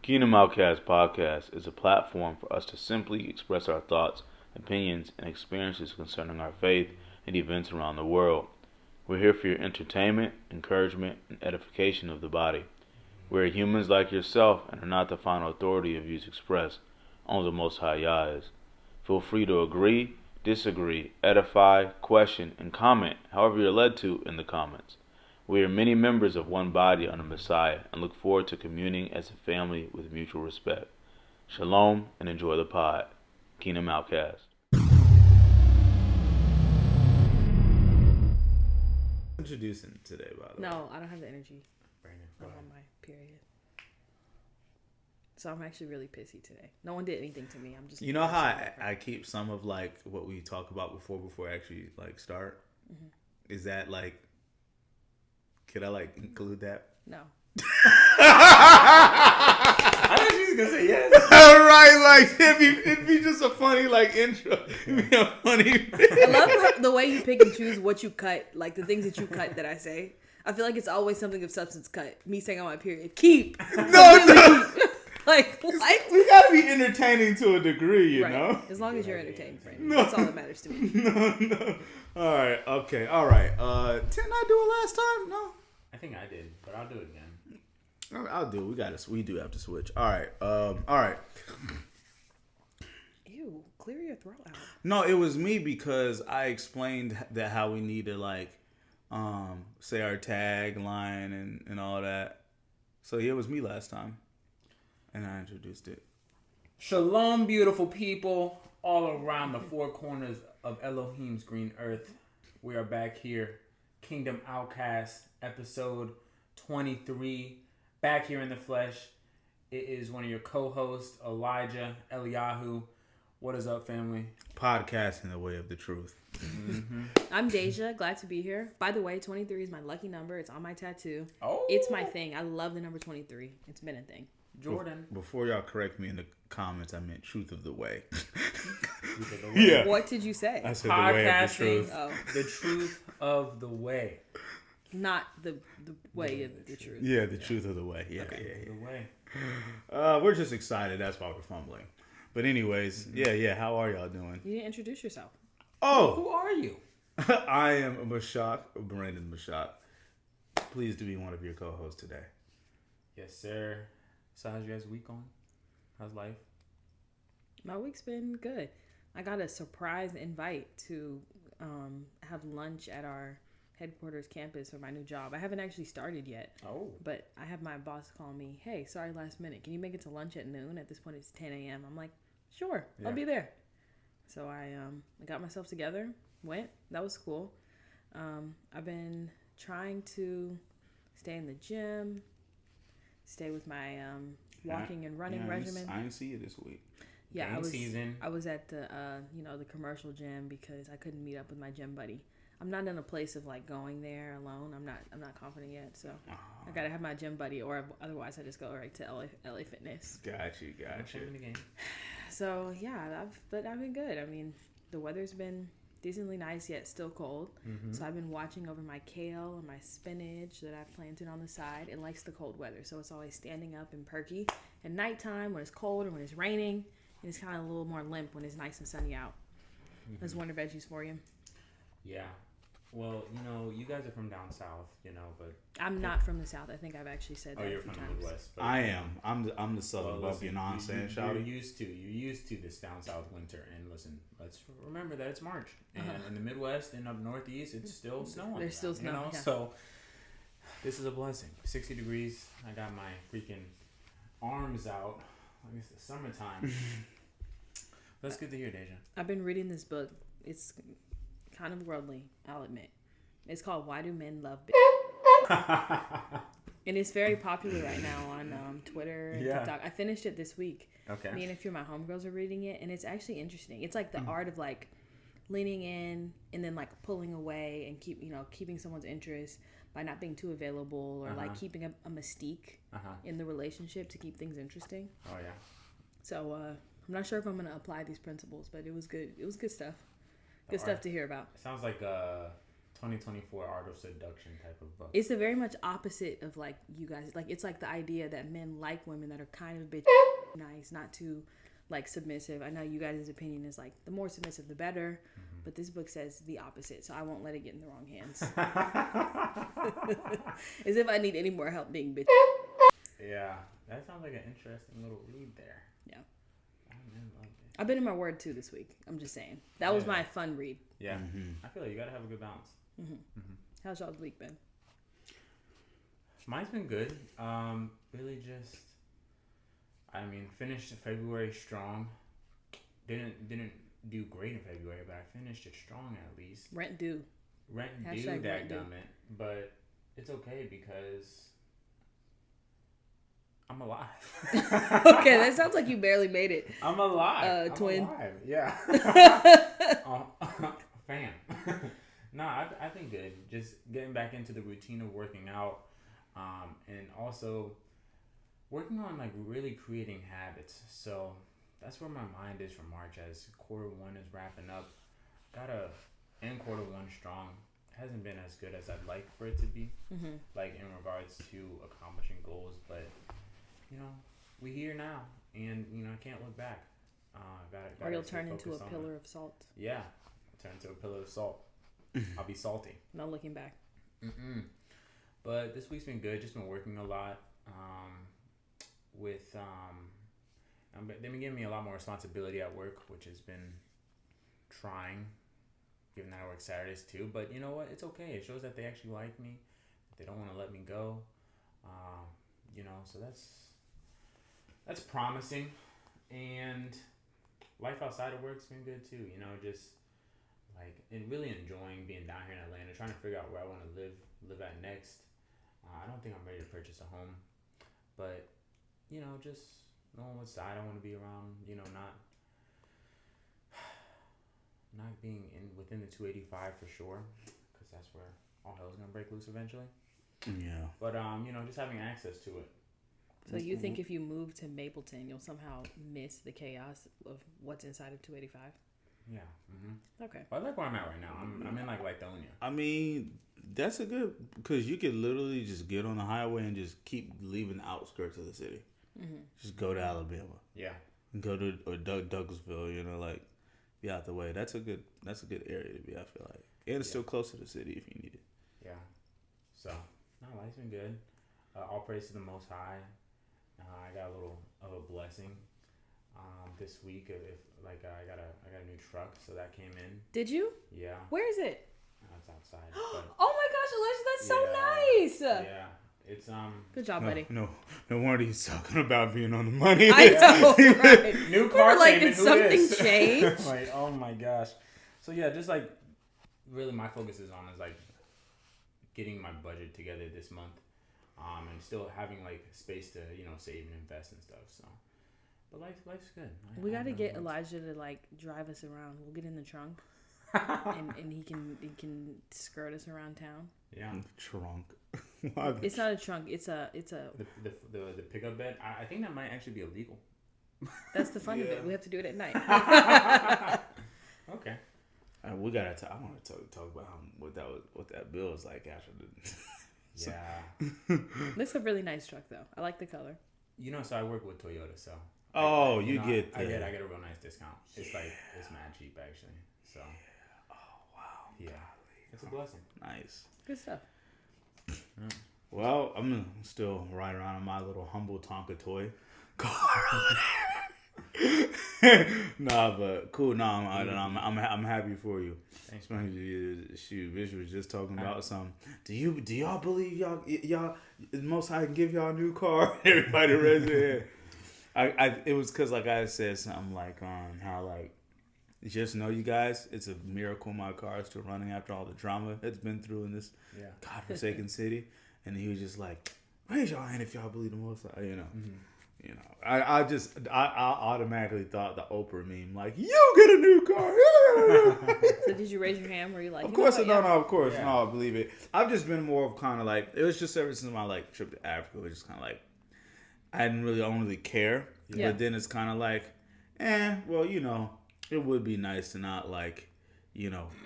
Kingdom Outkasts podcast is a platform for us to simply express our thoughts, opinions, and experiences concerning our faith and events around the world. We're here for your entertainment, encouragement, and edification of the body. We're humans like yourself and are not the final authority of views expressed. Only the Most High Yah is. Feel free to agree, disagree, edify, question, and comment however you're led to in the comments. We are many members of one body under Messiah and look forward to communing as a family with mutual respect. Shalom and enjoy the pod. Kingdom Outcast. Introducing today, by the way. No, I don't have the energy. Brandon, I'm on my period. So I'm actually really pissy today. No one did anything to me. I'm just. You know how I keep some of like what we talk about before I actually like start? Mm-hmm. Is that like, could I like include that? No. I thought she was gonna say yes. All right, like it'd be just a funny like intro. It'd be a funny. I love the way you pick and choose what you cut, like the things that you cut that I say. I feel like it's always something of substance cut. Me saying on my period, keep. No. Like what? We gotta be entertaining to a degree, you know. As long as you're entertained, Brandon. That's all that matters to me. No. All right. Okay. All right. Didn't I do it last time? No. I think I did, but I'll do it again. I'll do it. We do have to switch. All right. All right. Ew, clear your throat out. No, it was me because I explained that how we need to like say our tagline and all that. So yeah, it was me last time. And I introduced it. Shalom, beautiful people all around the four corners of Elohim's green earth. We are back here, Kingdom Outcasts, episode 23. Back here in the flesh. It is one of your co-hosts, Elijah Eliyahu. What is up, family? Podcasting the way of the truth. Mm-hmm. I'm Deja, glad to be here. By the way, 23 is my lucky number. It's on my tattoo. Oh, it's my thing. I love the number 23. It's been a thing. Jordan. Before y'all correct me in the comments, I meant truth of the way. Yeah. What did you say? I said the way of the truth. Oh. The truth of the way. Not the way of the truth. Yeah, the truth of the way. Yeah, okay. The way. We're just excited. That's why we're fumbling. But anyways, yeah. How are y'all doing? You didn't introduce yourself. Oh, who are you? I am Brandon Mashak. Pleased to be one of your co-hosts today. Yes, sir. So how's your guys' week going? How's life? My week's been good. I got a surprise invite to have lunch at our headquarters campus for my new job. I haven't actually started yet. Oh. But I have my boss call me, hey, sorry, last minute. Can you make it to lunch at noon? At this point, it's 10 a.m. I'm like, sure, I'll be there. So I got myself together, went. That was cool. I've been trying to stay in the gym, stay with my walking and running regimen. I didn't see you this week. Yeah, season. I was at the the commercial gym because I couldn't meet up with my gym buddy. I'm not in a place of like going there alone. I'm not confident yet, so I gotta have my gym buddy, or otherwise I just go right to LA Fitness. Got you. So yeah, I've been good. I mean, the weather's been decently nice yet still cold. Mm-hmm. So I've been watching over my kale and my spinach that I've planted on the side. It likes the cold weather, so it's always standing up and perky. At nighttime when it's cold or when it's raining, and it's kind of a little more limp when it's nice and sunny out. Mm-hmm. Those winter veggies for you. Yeah. Well, you guys are from down south, but I'm not from the south. I think I've actually said that. Oh, you're a few from times. the Midwest. I am. I'm the southern bumpy nonsense. You're used to this down south winter, and listen, let's remember that it's March, and in the Midwest and up northeast, it's still snowing. There's still snow. Yeah. So this is a blessing. 60 degrees. I got my freaking arms out. I guess it's summertime. That's good to hear, Deja. I've been reading this book. It's kind of worldly, I'll admit. It's called Why Do Men Love Bitch? And it's very popular right now on Twitter and TikTok. I finished it this week. Okay. Me and a few of my homegirls are reading it, and it's actually interesting. It's like the art of like leaning in and then like pulling away and keeping someone's interest by not being too available or like keeping a mystique in the relationship to keep things interesting. Oh yeah. So I'm not sure if I'm gonna apply these principles, but it was good. It was good stuff. Good stuff to hear about. It sounds like 2024 Art of Seduction type of book. It's the very much opposite of like you guys. Like it's like the idea that men like women that are kind of bitch nice, not too like submissive. I know you guys' opinion is like the more submissive the better, but this book says the opposite, so I won't let it get in the wrong hands. As if I need any more help being bitch. Yeah, that sounds like an interesting little read there. Yeah. Man, love it. I've been in my word too this week. I'm just saying. That was my fun read. Yeah. I feel like you gotta have a good balance. How's y'all's week been? Mine's been good. Really just, finished February strong. Didn't do great in February, but I finished it strong at least. Rent due. Rent due, dadgummit. But it's okay because I'm alive. Okay, that sounds like you barely made it. I'm alive. Twin. I'm alive. Yeah. Fam. No, I think good. Just getting back into the routine of working out, and also working on like really creating habits. So that's where my mind is for March as quarter one is wrapping up. Gotta end quarter one strong. Hasn't been as good as I'd like for it to be, like in regards to accomplishing goals. But we here now, and I can't look back. Or you'll turn into a pillar of salt. Yeah, turn into a pillar of salt. I'll be salty. No looking back. But this week's been good. Just been working a lot. They've been giving me a lot more responsibility at work, which has been trying. Given that I work Saturdays too, but you know what? It's okay. It shows that they actually like me. They don't want to let me go. So that's promising. And life outside of work's been good too. Just and really enjoying being down here in Atlanta, trying to figure out where I want to live at next. I don't think I'm ready to purchase a home, but just knowing what side I want to be around. Not being within the 285 for sure, because that's where all hell's gonna break loose eventually. Yeah. But just having access to it. So you think if you move to Mapleton, you'll somehow miss the chaos of what's inside of 285? Yeah. Okay. Well, I like where I'm at right now. I'm in Lithonia. I mean, that's a good, because you could literally just get on the highway and just keep leaving the outskirts of the city. Just go to Alabama. Yeah. Go to Douglasville. Be out the way. That's a good area to be. I feel like, and it's still close to the city if you need it. Yeah. So life's been good. All praise to the Most High. I got a little of a blessing this week. I got a new truck, so that came in. Did you? Yeah. Where is it? It's outside. But oh my gosh, Elijah, that's so nice. Yeah. It's Good job, buddy. No wonder he's talking about being on the money. I know, right? New car payment. Did something change? Oh my gosh. So yeah, just really my focus is getting my budget together this month, and still having space to save and invest and stuff. So, but life's good. We got to get Elijah to drive us around. We'll get in the trunk, and he can skirt us around town. Yeah. Trunk. It's not a trunk. It's a. The pickup bed. I think that might actually be illegal. That's the fun of it. We have to do it at night. Okay. We gotta. I want to talk about what that bill is like after the. Yeah. This is a really nice truck though. I like the color. So I work with Toyota, so. Oh, I get a real nice discount. It's it's mad cheap actually. So. Yeah. Oh wow. Yeah. It's a blessing. Nice. Good stuff. Well, I'm still riding around in my little humble Tonka toy car. Nah, but cool. Nah, I'm happy for you. Thanks, Shoot, Vish was just talking about something. Do y'all believe y'all Most High can give y'all a new car? Everybody raised their hand. It was because I said something how just know you guys, it's a miracle my car is still running after all the drama it's been through in this godforsaken city. And he was just like, raise your hand if y'all believe the Most High, I automatically thought the Oprah meme, you get a new car. So did you raise your hand? Were you like, of course, no, of course, yeah. no, I believe it. I've just been more of kind of it was just ever since my trip to Africa, it was just kind of I don't really care. Yeah. But then it's kind of well, it would be nice to not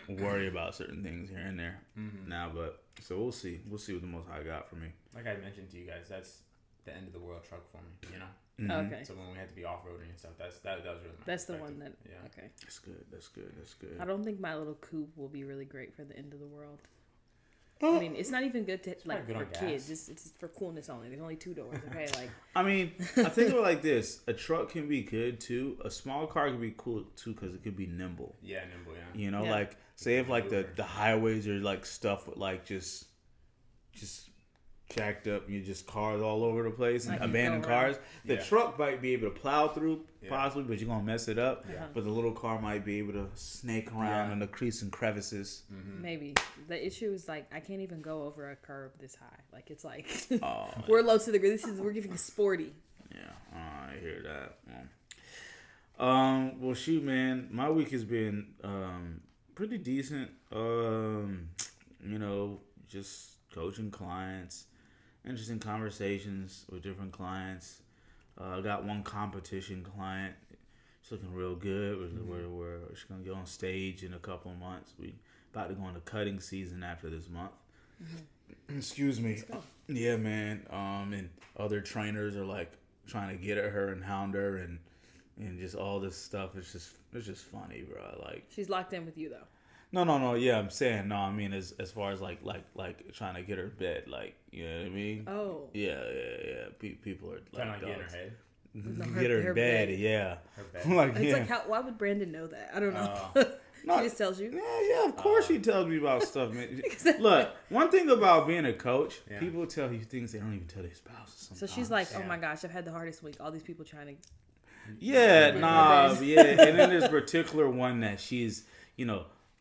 worry about certain things here and there now. But so we'll see what the Most High got for me. Like I mentioned to you guys, that's the end of the world truck for me. Okay. So when we had to be off roading and stuff, that was really nice. That's the one that. Yeah. Okay. That's good. I don't think my little coupe will be really great for the end of the world. I mean, it's not even good to like for kids. It's for coolness only. There's only 2 doors. Okay, like. I mean, I think of it like this: a truck can be good too. A small car can be cool too because it could be nimble. Yeah, nimble. Yeah. Yeah. Like say if like the highways are like stuff with like just jacked up, you just cars all over the place and abandoned cars. The truck might be able to plow through possibly, but you're gonna mess it up. Yeah. But the little car might be able to snake around in the crease and crevices. Maybe the issue is like I can't even go over a curb this high. Like it's like we're low to the ground. We're giving sporty. Yeah, I hear that. Well, shoot, man, my week has been pretty decent. Just coaching clients. Interesting conversations with different clients. I got one competition client. She's looking real good. She's gonna go on stage in a couple of months. We about to go into cutting season after this month. Excuse me. Yeah, man. And other trainers are like trying to get at her and hound her and just all this stuff. It's just funny, bro. Like she's locked in with you though. No. Yeah, I'm saying no. I mean, as far as like trying to get her bed, like you know what I mean. Oh. Yeah. People are trying like to get in her head. Get her bed. Yeah. Her bed. Like it's like why would Brandon know that? I don't know. She just tells you. Yeah. Of course she tells me about stuff, man. Look, one thing about being a coach, people tell you things they don't even tell their spouses. Sometimes. So she's like, "Oh my gosh, I've had the hardest week. All these people trying to." Yeah. And then there's a particular one that she's,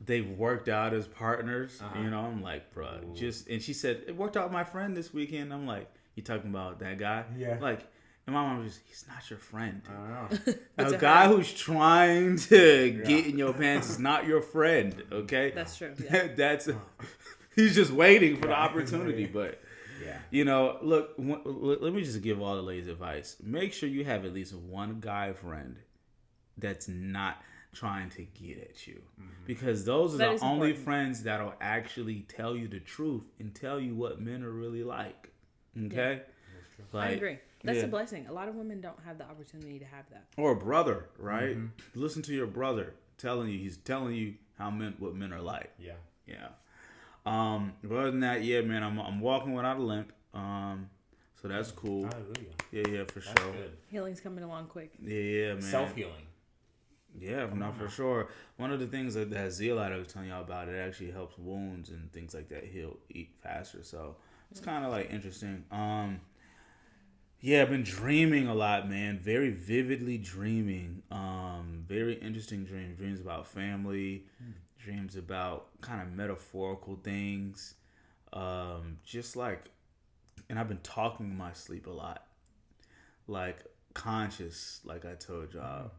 they've worked out as partners. I'm like, bro, and she said, it worked out with my friend this weekend. I'm like, you talking about that guy? Yeah. Like, and my mom was just, he's not your friend. I don't know. A guy who's trying to get in your pants is not your friend, okay? That's true. Yeah. He's just waiting for the opportunity. But, look, let me just give all the ladies advice. Make sure you have at least one guy friend that's not trying to get at you, because those are the only friends that'll actually tell you the truth and tell you what men are really like. Okay, I agree. That's a blessing. A lot of women don't have the opportunity to have that. Or a brother, right? Listen to your brother he's telling you what men are like. Yeah. But other than that, yeah, man, I'm walking without a limp. So that's cool. Hallelujah. Yeah, for that's sure. Good. Healing's coming along quick. Yeah, man. Self-healing. Yeah, for sure. One of the things that zeolite I was telling y'all about, it actually helps wounds and things like that eat faster. So it's kind of like interesting. I've been dreaming a lot, man. Very vividly dreaming. Very interesting dreams about family, dreams about kind of metaphorical things. Just like, and I've been talking in my sleep a lot, like conscious, like I told y'all.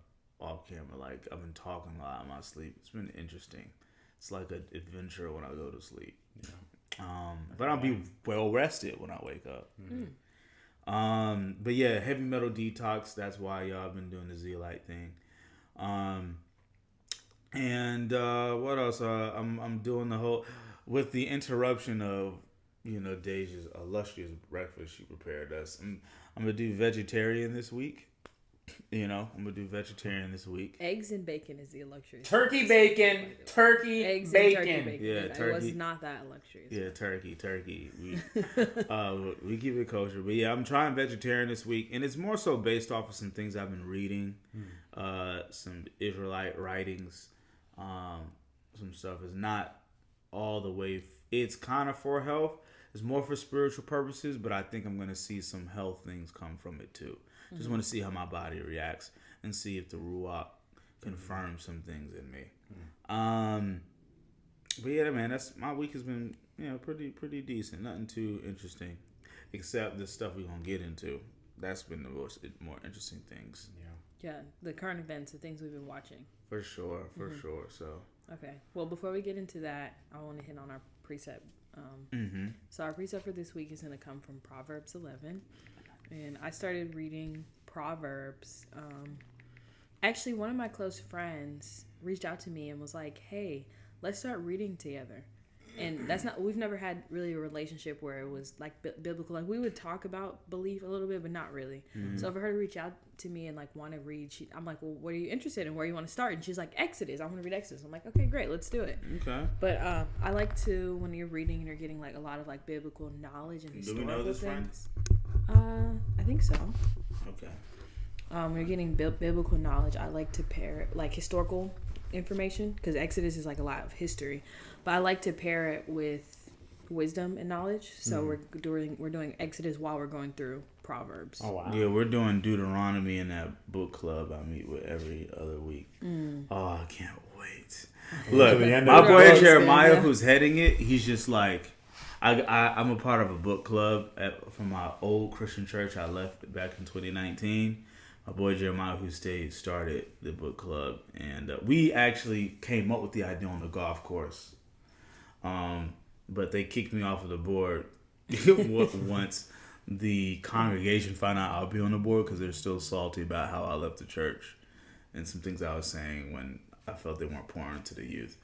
Off camera, like I've been talking a lot in my sleep. It's been interesting. It's like an adventure when I go to sleep. But I'll be well rested when I wake up. But yeah, heavy metal detox. That's why y'all been doing the zeolite thing. And what else? I'm doing the whole with the interruption of Deja's illustrious breakfast she prepared us. I'm gonna do vegetarian this week. I'm gonna do vegetarian this week. Eggs and bacon is the luxury. Turkey bacon. Eggs and turkey bacon. Yeah, turkey. It was not that luxurious. Yeah, turkey. We keep it kosher, but yeah, I'm trying vegetarian this week, and it's more so based off of some things I've been reading, some Israelite writings, some stuff. It's not all the way. It's kind of for health. It's more for spiritual purposes, but I think I'm gonna see some health things come from it too. Just want to see how my body reacts and see if the Ruach confirms some things in me. But yeah, man, my week has been pretty decent. Nothing too interesting, except the stuff we're gonna get into. That's been the more interesting things. Yeah, the current events, the things we've been watching. For sure. So okay, well, before we get into that, I want to hit on our precept. So our precept for this week is going to come from Proverbs 11. And I started reading Proverbs. Actually, one of my close friends reached out to me and was like, hey, let's start reading together. And we've never had really a relationship where it was like biblical. Like we would talk about belief a little bit, but not really. Mm-hmm. So for her to reach out to me and like want to read, I'm like, well, what are you interested in? Where you want to start? And she's like, Exodus. I want to read Exodus. I'm like, okay, great, let's do it. Okay. But I like to, when you're reading and you're getting like a lot of like biblical knowledge and historical things. Do we know this, friends? I think so. Okay. When you're getting biblical knowledge, I like to pair like historical information, because Exodus is like a lot of history, but I like to pair it with wisdom and knowledge. So we're doing Exodus while we're going through Proverbs. Oh wow! Yeah, we're doing Deuteronomy in that book club I meet with every other week. Oh, I can't wait! Look, my boy Jeremiah, who's heading it, he's just like, I'm a part of a book club from my old Christian church I left back in 2019. My boy Jeremiah, who started the book club, and we actually came up with the idea on the golf course, but they kicked me off of the board once the congregation found out I'll be on the board, because they're still salty about how I left the church and some things I was saying when I felt they weren't pouring into the youth.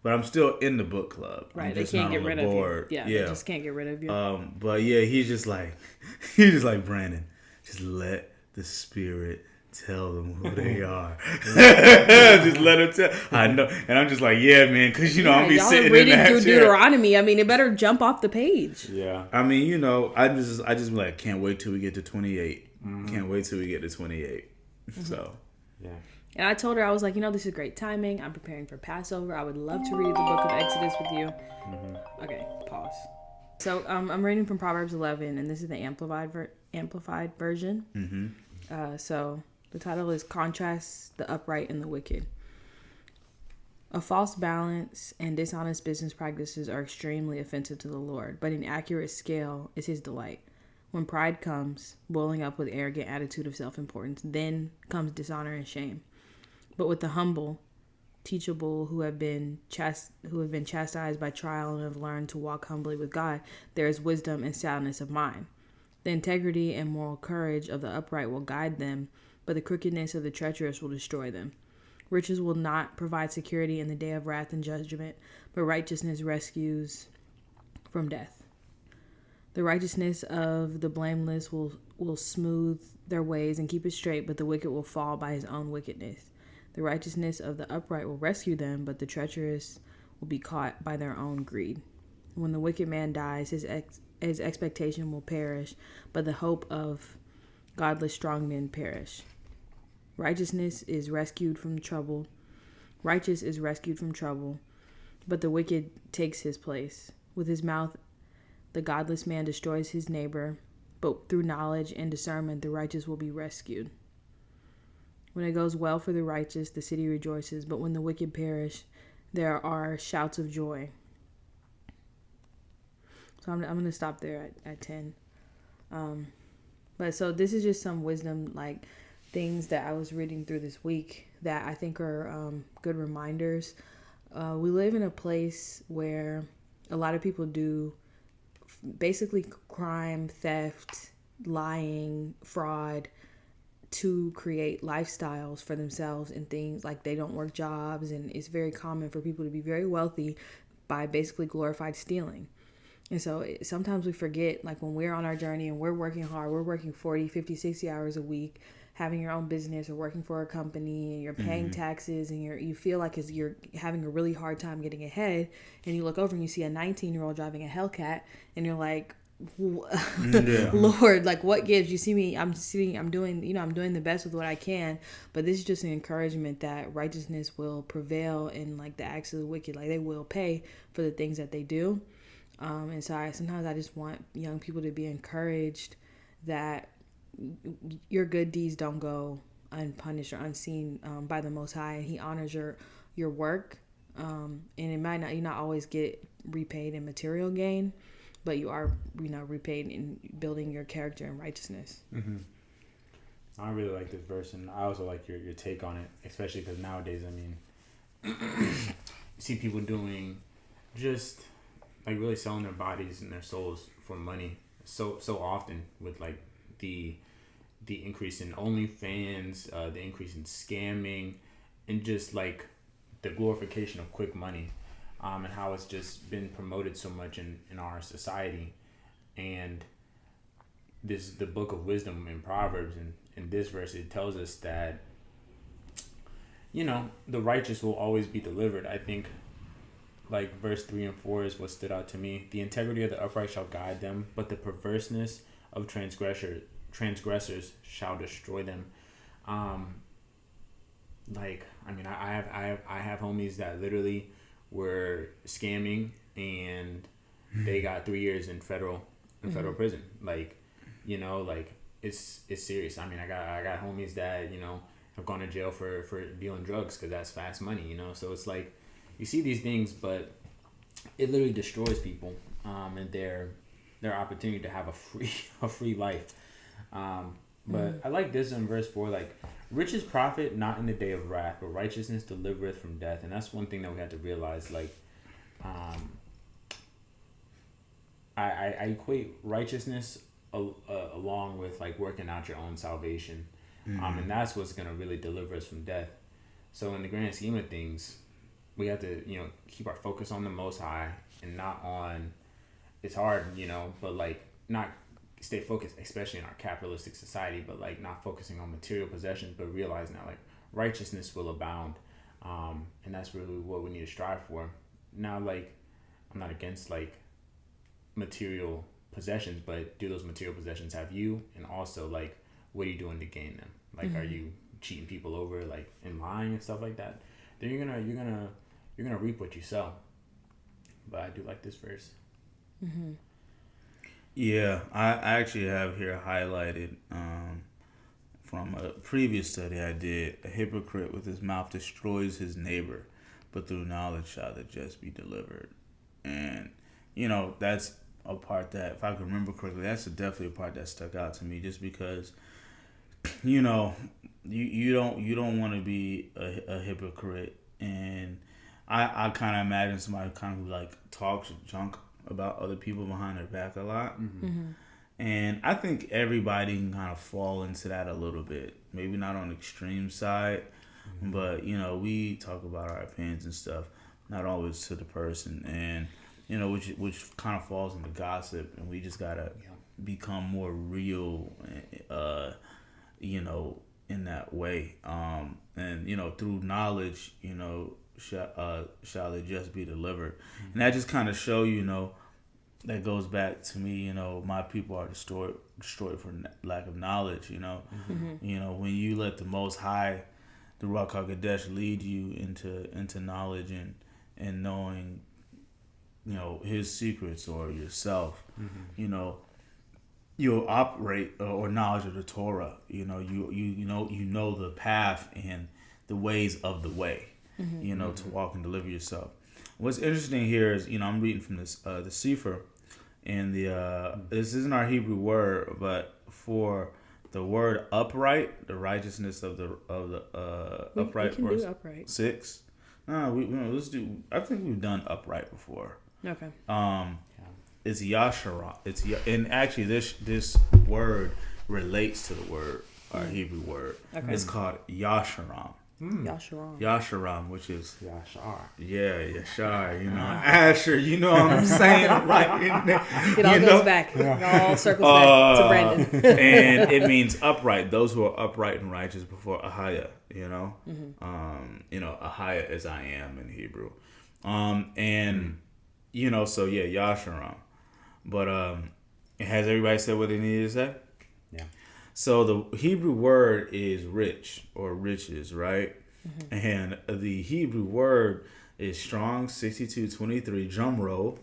But I'm still in the book club. Right, they can't get rid of you. Yeah, they just can't get rid of you. But yeah, he's just like Brandon, just let the Spirit tell them who they are. Just let them tell. I know, and I'm just like, yeah, man, because I'll be sitting reading in that through chair. Deuteronomy. I mean, it better jump off the page. Yeah, I mean, I just be like, can't wait till we get to 28. Can't wait till we get to 28. So, yeah. And I told her, I was like, this is great timing. I'm preparing for Passover. I would love to read the book of Exodus with you. Okay, pause. So I'm reading from Proverbs 11, and this is the amplified version. So the title is Contrast the Upright and the Wicked. A false balance and dishonest business practices are extremely offensive to the Lord, but an accurate scale is his delight. When pride comes, boiling up with arrogant attitude of self-importance, then comes dishonor and shame. But with the humble, teachable, who have been chastised by trial and have learned to walk humbly with God, there is wisdom and soundness of mind. The integrity and moral courage of the upright will guide them, but the crookedness of the treacherous will destroy them. Riches will not provide security in the day of wrath and judgment, but righteousness rescues from death. The righteousness of the blameless will smooth their ways and keep it straight, but the wicked will fall by his own wickedness. The righteousness of the upright will rescue them, but the treacherous will be caught by their own greed. When the wicked man dies, his expectation will perish, but the hope of godless strong men perish. Righteous is rescued from trouble, but the wicked takes his place. With his mouth, the godless man destroys his neighbor, but through knowledge and discernment, the righteous will be rescued. When it goes well for the righteous, the city rejoices, but when the wicked perish, there are shouts of joy. So I'm going to stop there at 10. But so this is just some wisdom, like things that I was reading through this week that I think are good reminders. We live in a place where a lot of people do basically crime, theft, lying, fraud to create lifestyles for themselves and things like they don't work jobs. And it's very common for people to be very wealthy by basically glorified stealing. And so sometimes we forget, like when we're on our journey and we're working hard, we're working 40, 50, 60 hours a week, having your own business or working for a company, and you're paying taxes, and you feel like you're having a really hard time getting ahead, and you look over and you see a 19-year-old driving a Hellcat, and you're like, Lord, like what gives? You see me, I'm doing the best with what I can, but this is just an encouragement that righteousness will prevail in like the acts of the wicked. Like they will pay for the things that they do. And so sometimes I just want young people to be encouraged that your good deeds don't go unpunished or unseen by the Most High, and He honors your work. And you not always get repaid in material gain, but you are repaid in building your character in righteousness. Mm-hmm. I really like this verse, and I also like your take on it, especially because nowadays, I mean, you see people doing just like really selling their bodies and their souls for money so often, with like the increase in OnlyFans, the increase in scamming, and just like the glorification of quick money. and how it's just been promoted so much in our society. And this the book of wisdom in Proverbs, and in this verse it tells us that, you know, the righteous will always be delivered. I think like verse 3 and 4 is what stood out to me. The integrity of the upright shall guide them, but the perverseness of transgressors shall destroy them. Like, I mean, I have homies that literally were scamming, and they got 3 years in federal prison. Like, you know, like it's serious. I mean, I got homies that, you know, have gone to jail for dealing drugs because that's fast money, you know. So it's like you see these things, but it literally destroys people, and their opportunity to have a free life. But I like this in verse 4, like, riches profit not in the day of wrath, but righteousness delivereth from death. And that's one thing that we have to realize. Like, I equate righteousness along with like working out your own salvation, and that's what's gonna really deliver us from death. So in the grand scheme of things, we have to, you know, keep our focus on the Most High and not on. It's hard, you know, but like not stay focused, especially in our capitalistic society, but like not focusing on material possessions, but realizing that like righteousness will abound, and that's really what we need to strive for. Now, like, I'm not against like material possessions, but do those material possessions have you? And also, like, what are you doing to gain them? Like, are you cheating people over, like, and lying and stuff like that? Then you're gonna reap what you sow. But I do like this verse. Yeah, I actually have here highlighted from a previous study I did. A hypocrite with his mouth destroys his neighbor, but through knowledge shall the just be delivered. And, you know, that's a part that, if I can remember correctly, that's definitely a part that stuck out to me, just because, you know, you don't want to be a hypocrite. And I kind of imagine somebody kind of who like talks junk about other people behind their back a lot. And I think everybody can kind of fall into that a little bit. Maybe not on the extreme side, but, you know, we talk about our opinions and stuff, not always to the person, and, you know, which kind of falls into gossip, and we just gotta become more real, you know, in that way. And, you know, through knowledge, you know, shall it just be delivered. And that just kind of show, you know, that goes back to me, you know, my people are destroyed for lack of knowledge, you know. You know, when you let the Most High, the Ruach HaKodesh, lead you into knowledge and knowing, you know, his secrets or yourself, you know, you'll operate or knowledge of the Torah. You know, you know the path and the ways of the way, you know, to walk and deliver yourself. What's interesting here is, you know, I'm reading from this the Sefer, and this isn't our Hebrew word, but for the word upright, the righteousness of the upright. We can do upright. 6. No, let's do. I think we've done upright before. Okay. It's Yashara. And actually this word relates to the word, our Hebrew word. Okay. It's called Yasharam. Yasharam, which is Yashar. Yeah, Yashar. You know, Asher. You know what I'm saying? Right in there. It all goes back. It all circles back to Brandon. And it means upright. Those who are upright and righteous before Ahaya. You know, you know, Ahaya is I am in Hebrew. And you know, so yeah, Yasharam. But has everybody said what they needed to say? Yeah. So the Hebrew word is rich or riches, right? And the Hebrew word is Strong 6223. Drum roll.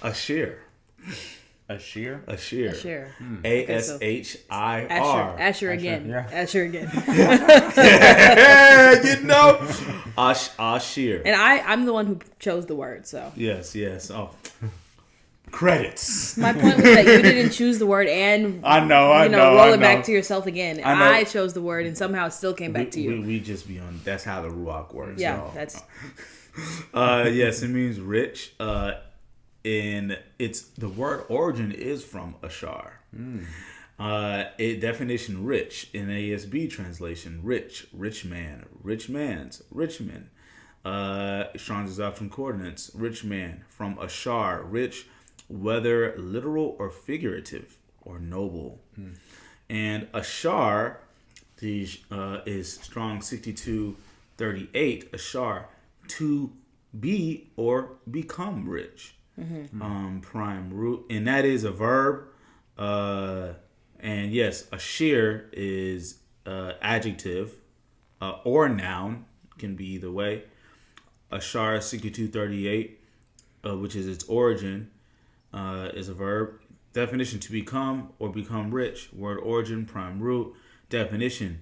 Ashir. Ashir? Ashir. Ashir. ASHIR. Asher again. Yeah. Asher again. You know, Ashir. And I'm the one who chose the word, so. Yes. Oh. Credits. My point was that you didn't choose the word and I know, roll it back to yourself again. I chose the word and somehow it still came back to you. We just be on. That's how the Ruach works. Yeah, y'all. that's. Yes, it means rich. And it's the word origin is from Ashar. Definition rich in ASB translation: rich man, rich man's, rich man. Strong's Exhaustion Coordinates. Rich man. From ashar. Rich, whether literal or figurative or noble. And ashar is Strong 6238. Ashar, to be or become rich. Prime root. And that is a verb. And yes, ashir is adjective or noun. Can be either way. Ashar 6238, which is its origin, is a verb. Definition: to become or become rich. Word origin, prime root. Definition: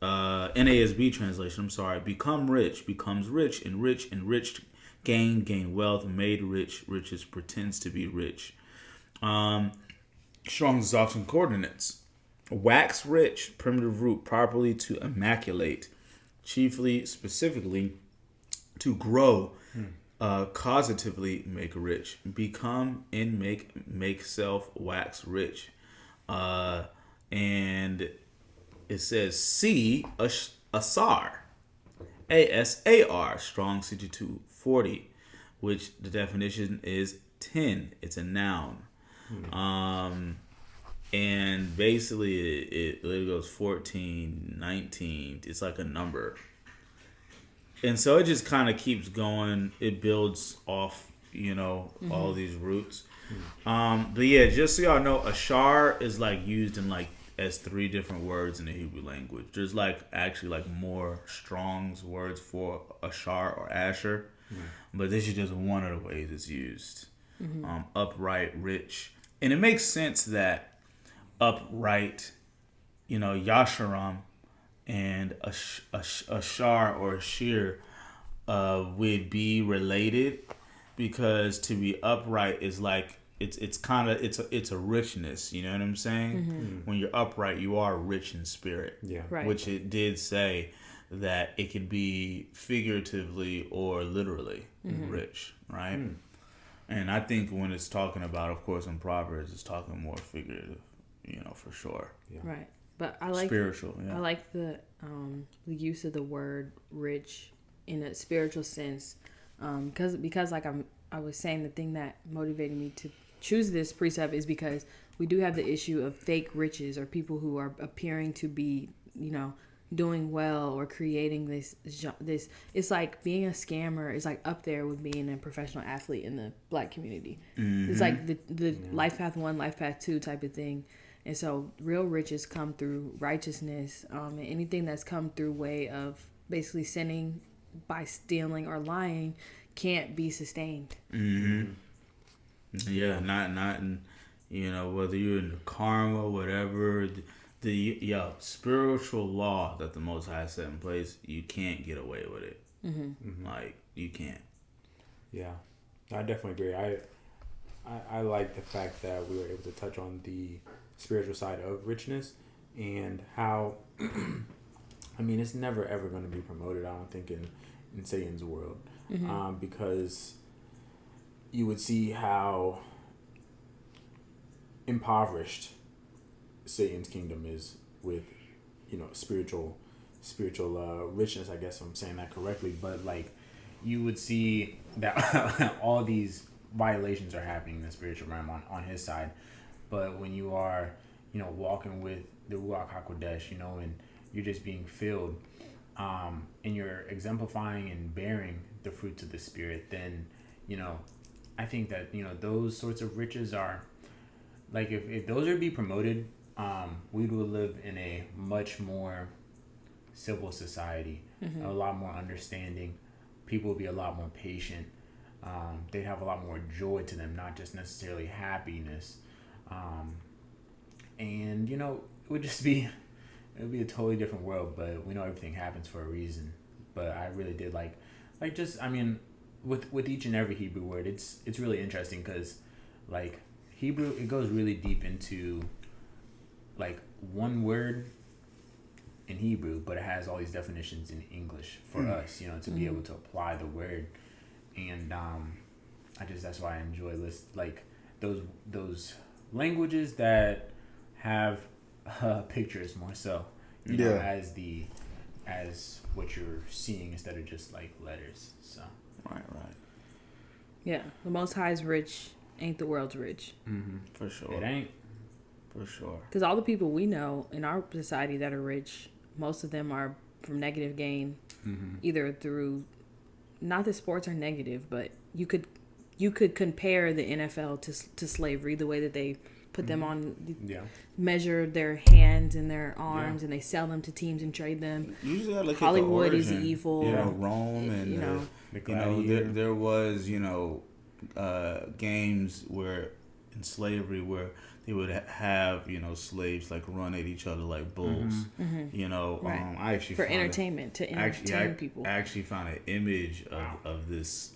NASB translation. I'm sorry. Become rich, becomes rich, enriched, gain wealth, made rich, riches, pretends to be rich. Strong's Exhaustion Coordinates. Wax rich, primitive root, properly to immaculate, chiefly, specifically, to grow, causatively make rich, become and make self wax rich. And it says C, asar, ASAR, Strong 6240, which the definition is 10. It's a noun. And basically it goes 14, 19. It's like a number. And so it just kind of keeps going. It builds off, all these roots. But yeah, just so y'all know, ashar is like used in like as 3 different words in the Hebrew language. There's actually more Strong's words for ashar or asher. But this is just one of the ways it's used. Upright, rich. And it makes sense that upright, Yasharam and ashar or ashir would be related, because to be upright is like it's a richness, you know what I'm saying? When you're upright, you are rich in spirit. Yeah. Right. Which it did say that it could be figuratively or literally rich, right? And I think when it's talking about, of course, in Proverbs, it's talking more figurative, for sure. Yeah. Right. But I like spiritual. Yeah. I like the use of the word rich in a spiritual sense, because like I was saying, the thing that motivated me to choose this precept is because we do have the issue of fake riches, or people who are appearing to be, doing well or creating this. It's like being a scammer is like up there with being a professional athlete in the Black community. It's like the life path 1, life path 2 type of thing. And so real riches come through righteousness, and anything that's come through way of basically sinning by stealing or lying can't be sustained. Yeah, not in, whether you're in karma, whatever, the spiritual law that the Most High set in place, you can't get away with it. Like, you can't. Yeah, I definitely agree. I like the fact that we were able to touch on the spiritual side of richness and how it's never ever going to be promoted, I don't think, in Satan's world, because you would see how impoverished Satan's kingdom is with spiritual richness, I guess if I'm saying that correctly. But like, you would see that all these violations are happening in the spiritual realm on his side. But when you are, walking with the Ruach HaKodesh, and you're just being filled, and you're exemplifying and bearing the fruits of the Spirit, then, I think that, those sorts of riches are, like, if those are to be promoted, we would live in a much more civil society, a lot more understanding. People would be a lot more patient. They'd have a lot more joy to them, not just necessarily happiness. And it would just be, it would be a totally different world. But we know everything happens for a reason. But I really did like with each and every Hebrew word, it's really interesting, because like Hebrew, it goes really deep into like one word in Hebrew, but it has all these definitions in English for us, to be able to apply the word. And that's why I enjoy like those languages that have pictures more so, as the as what you're seeing instead of just like letters. So Right. Yeah, the Most High's rich ain't the world's rich. For sure. it ain't. For sure. Because all the people we know in our society that are rich, most of them are from negative gain, either through, not that sports are negative, but you could compare the NFL to slavery, the way that they put them on, measure their hands and their arms, and they sell them to teams and trade them. You usually gotta look Hollywood at the is origin. evil. You know, Rome and there was games where in slavery where they would have slaves like run at each other like bulls. Right. I actually for found entertainment to entertain people. I actually found an image of this.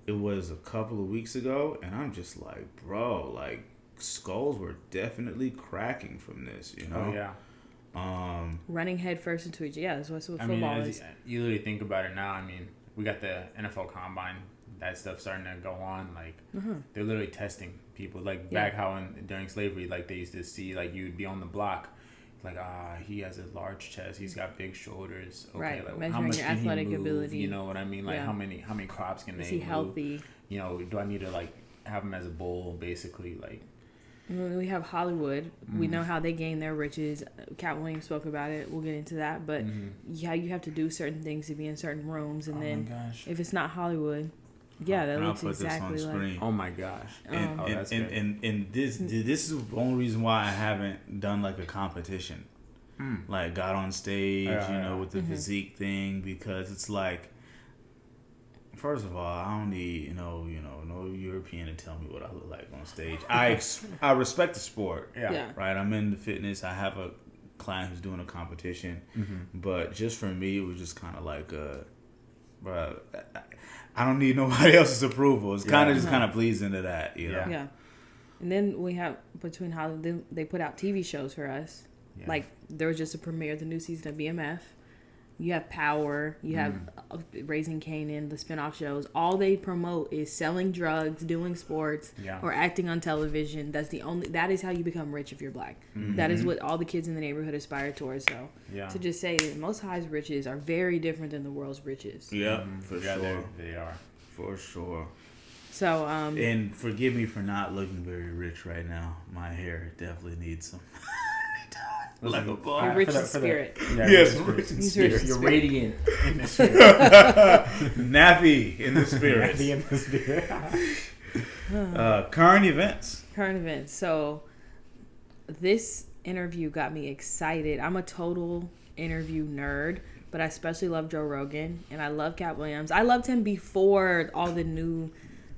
It was a couple of weeks ago, and I'm just like, bro, like skulls were definitely cracking from this. Oh yeah. Running head first into each. Yeah, that's what football is. You literally think about it now. I mean, we got the NFL Combine. That stuff starting to go on. Like they're literally testing people. Like back during slavery, like they used to see like you'd be on the block. Like he has a large chest. He's got big shoulders. Okay, right. like Measuring how much your can athletic he move? ability. You know what I mean? Like how many crops can is they he move? healthy? Do I need to like have him as a bull? Basically, like. When we have Hollywood, we know how they gain their riches. Katt Williams spoke about it. We'll get into that. But yeah, you have to do certain things to be in certain rooms, and then if it's not Hollywood, that looks exactly like. Oh my gosh! And this is the only reason why I haven't done like a competition, like got on stage, with the physique thing, because it's like, first of all, I don't need no European to tell me what I look like on stage. I respect the sport, right? I'm into fitness. I have a client who's doing a competition, but just for me, it was just kind of like, bro, I don't need nobody else's approval. It's kind of just kind of bleeds into that, you know. Yeah. And then we have between Hollywood, they put out TV shows for us. Yeah. Like there was just a premiere of the new season of BMF. You have Power. You have Raising Kanan, the spinoff shows. All they promote is selling drugs, doing sports, or acting on television. That is how you become rich if you're black. That is what all the kids in the neighborhood aspire towards. So to just say that Most High's riches are very different than the world's riches. Yeah, for sure. They are. For sure. So, and forgive me for not looking very rich right now. My hair definitely needs some. Like a ball. You're rich in spirit. Yes, He's rich in spirit. You're radiant in the spirit. Nappy in the spirit. Nappy in the spirit. Current events. Current events. So, this interview got me excited. I'm a total interview nerd, but I especially love Joe Rogan, and I love Katt Williams. I loved him before all the new,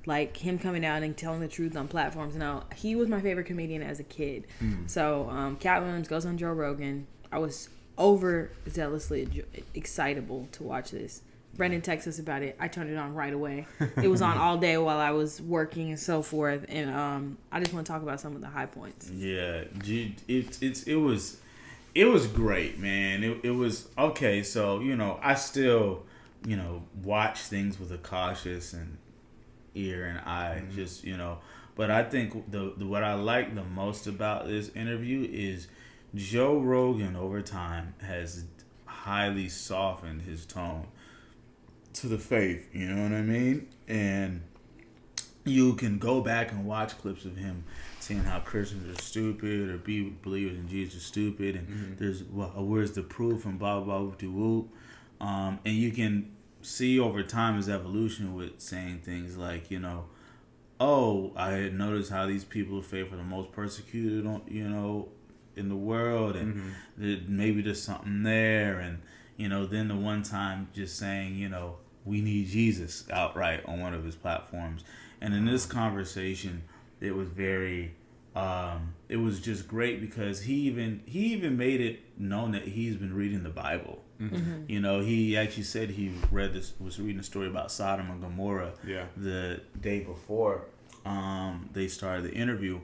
like him coming out and telling the truth on platforms. Now, he was my favorite comedian as a kid. So, Katt Williams goes on Joe Rogan. I was overzealously excitable to watch this. Brendan texted us about it. I turned it on right away. It was on all day while I was working and so forth. And I just want to talk about some of the high points. Yeah, it was great, man. It was okay. So I still watch things with a cautious and ear and eye, just But I think what I like the most about this interview is Joe Rogan over time has highly softened his tone to the faith. You know what I mean? And you can go back and watch clips of him saying how Christians are stupid or believers in Jesus are stupid, and there's where's the proof and blah blah blah whoop. And you can see over time his evolution with saying things like, I had noticed how these people of faith are the most persecuted, in the world, and maybe there's something there, and then the one time just saying, we need Jesus outright on one of his platforms, and in this conversation, it was very, it was just great because he even made it known that he's been reading the Bible. He actually said he was reading a story about Sodom and Gomorrah the day before they started the interview,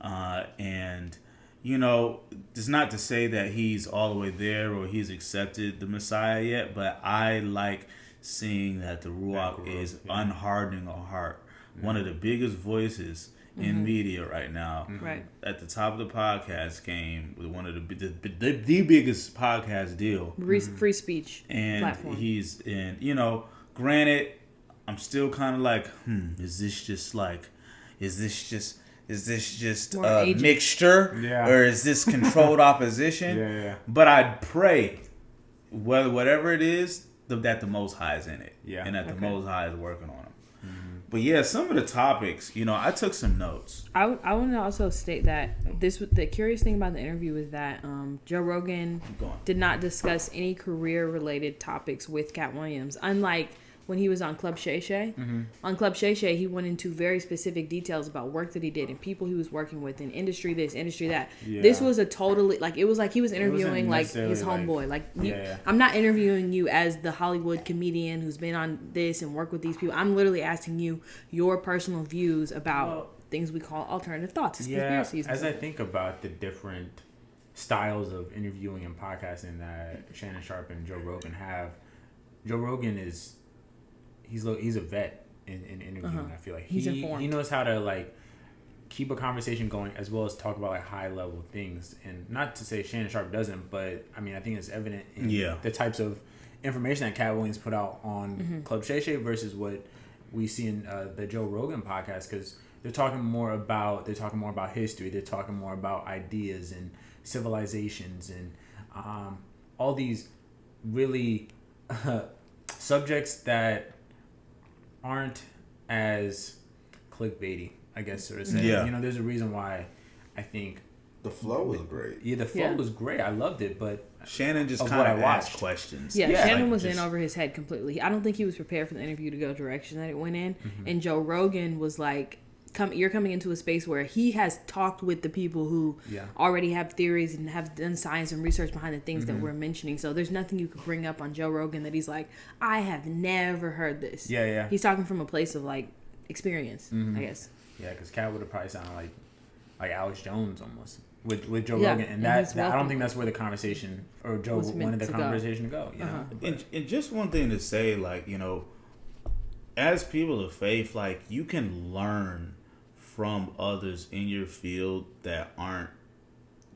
and it's not to say that he's all the way there or he's accepted the Messiah yet, but I like seeing that the Ruach is unhardening our heart. One of the biggest voices in media right now. Right. At the top of the podcast game with one of the biggest podcast deal. Free speech And platform. he's in, granted, I'm still kind of like, is this just More a agent. mixture? Yeah. Or is this controlled opposition? Yeah. But I'd pray, whatever it is, that the Most High is in it. Yeah. And that the Okay. Most High is working on him. But yeah, some of the topics, I took some notes. I want to also state that the curious thing about the interview was that Joe Rogan Keep going. did not discuss any career related topics with Katt Williams, unlike when he was on Club Shay Shay. On Club Shay Shay, he went into very specific details about work that he did and people he was working with in industry this, industry that. Yeah. This was a totally, it was like he was wasn't interviewing like his necessarily, homeboy. Yeah. I'm not interviewing you as the Hollywood comedian who's been on this and worked with these people. I'm literally asking you your personal views about things we call alternative thoughts, conspiracies. As I think about the different styles of interviewing and podcasting that Shannon Sharpe and Joe Rogan have, Joe Rogan is he's a vet in interviewing. I feel like He's informed. he knows how to keep a conversation going as well as talk about high level things. And not to say Shannon Sharpe doesn't, but I mean I think it's evident in the types of information that Katt Williams put out on Club Shay Shay versus what we see in the Joe Rogan podcast, because they're talking more about history, they're talking more about ideas and civilizations and all these really subjects that aren't as clickbaity, I guess, sort of say. Yeah. There's a reason why I think The flow was great. the flow was great. I loved it, but Shannon just Of kind what of I asked watched. questions. Yeah, Yeah, Shannon like, was just- in over his head completely. I don't think he was prepared for the interview to go direction that it went in. And Joe Rogan was like, you're coming into a space where he has talked with the people who already have theories and have done science and research behind the things that we're mentioning. So there's nothing you could bring up on Joe Rogan that he's like, I have never heard this. Yeah. He's talking from a place of experience, I guess. Yeah, because Katt would have probably sounded like Alex Jones almost with Joe Yeah, Rogan, and and he's I don't welcome. think that's where the conversation or Joe Was meant wanted the to go. conversation to go. And just one thing to say, as people of faith, you can learn from others in your field that aren't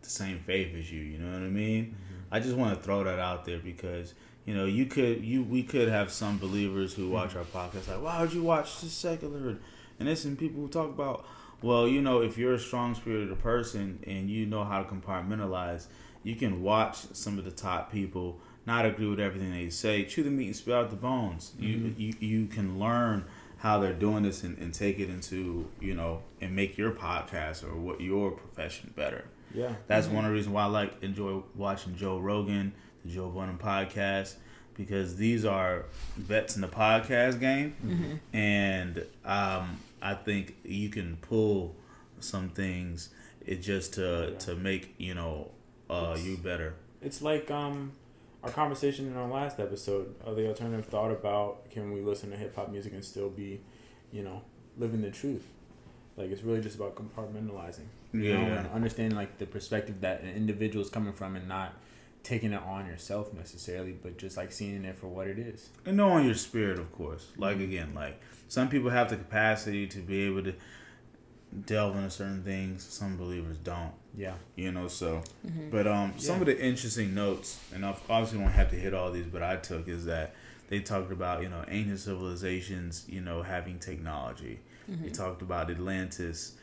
the same faith as you. You know what I mean? I just want to throw that out there because we could have some believers who watch our podcast like, why would you watch this secular and this, and people who talk about, well, if you're a strong-spirited person and you know how to compartmentalize, you can watch some of the top people, not agree with everything they say, chew the meat and spit out the bones. You can learn how they're doing this and take it into, and make your podcast or what your profession better. Yeah. That's one of the reasons why I enjoy watching Joe Rogan, the Joe Budden podcast, because these are vets in the podcast game. And I think you can pull some things to make, you better. It's like our conversation in our last episode of the alternative thought about can we listen to hip hop music and still be, living the truth. It's really just about compartmentalizing, and understanding the perspective that an individual is coming from and not taking it on yourself necessarily, but just seeing it for what it is. And knowing your spirit, of course. Some people have the capacity to be able to delve into certain things. Some believers don't. Yeah. So. But some of the interesting notes, and I obviously won't have to hit all these, but I took is that they talked about, ancient civilizations, having technology. They talked about Atlantis,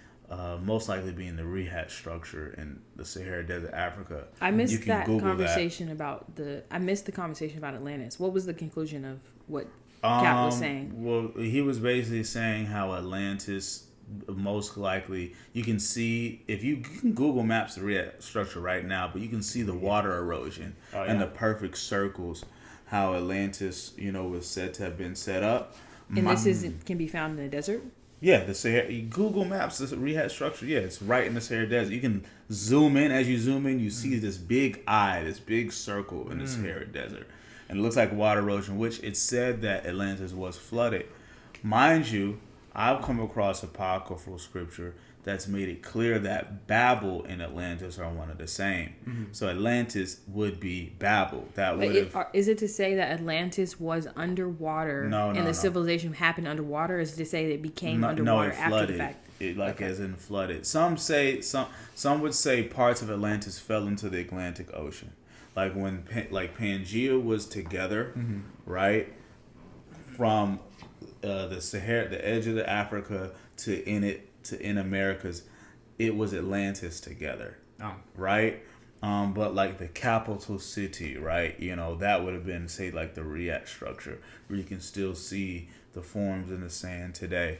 most likely being the rehat structure in the Sahara Desert, Africa. I missed You can that Google conversation about Atlantis. What was the conclusion of what Katt was saying? Well, he was basically saying how Atlantis, most likely, you can see, if you can Google Maps the rehat structure right now, but you can see the water erosion and the perfect circles, how Atlantis, was said to have been set up. And can be found in the desert? Yeah, the Sahara. Google Maps, the rehat structure. Yeah, it's right in the Sahara Desert. You can zoom in. As you zoom in, you see this big eye, this big circle in the Sahara Desert, and it looks like water erosion. Which it said that Atlantis was flooded. Mind you, I've come across apocryphal scripture that's made it clear that Babel and Atlantis are one of the same. So Atlantis would be Babel. That would is it to say that Atlantis was underwater and the civilization happened underwater? Or is it to say that it became underwater after the fact? As in flooded. Some would say parts of Atlantis fell into the Atlantic Ocean, like when Pangea was together, right, from the Sahara, the edge of the Africa to in Americas, it was Atlantis together, right? But like the capital city, right? That would have been, say, like the Riyadh structure, where you can still see the forms in the sand today.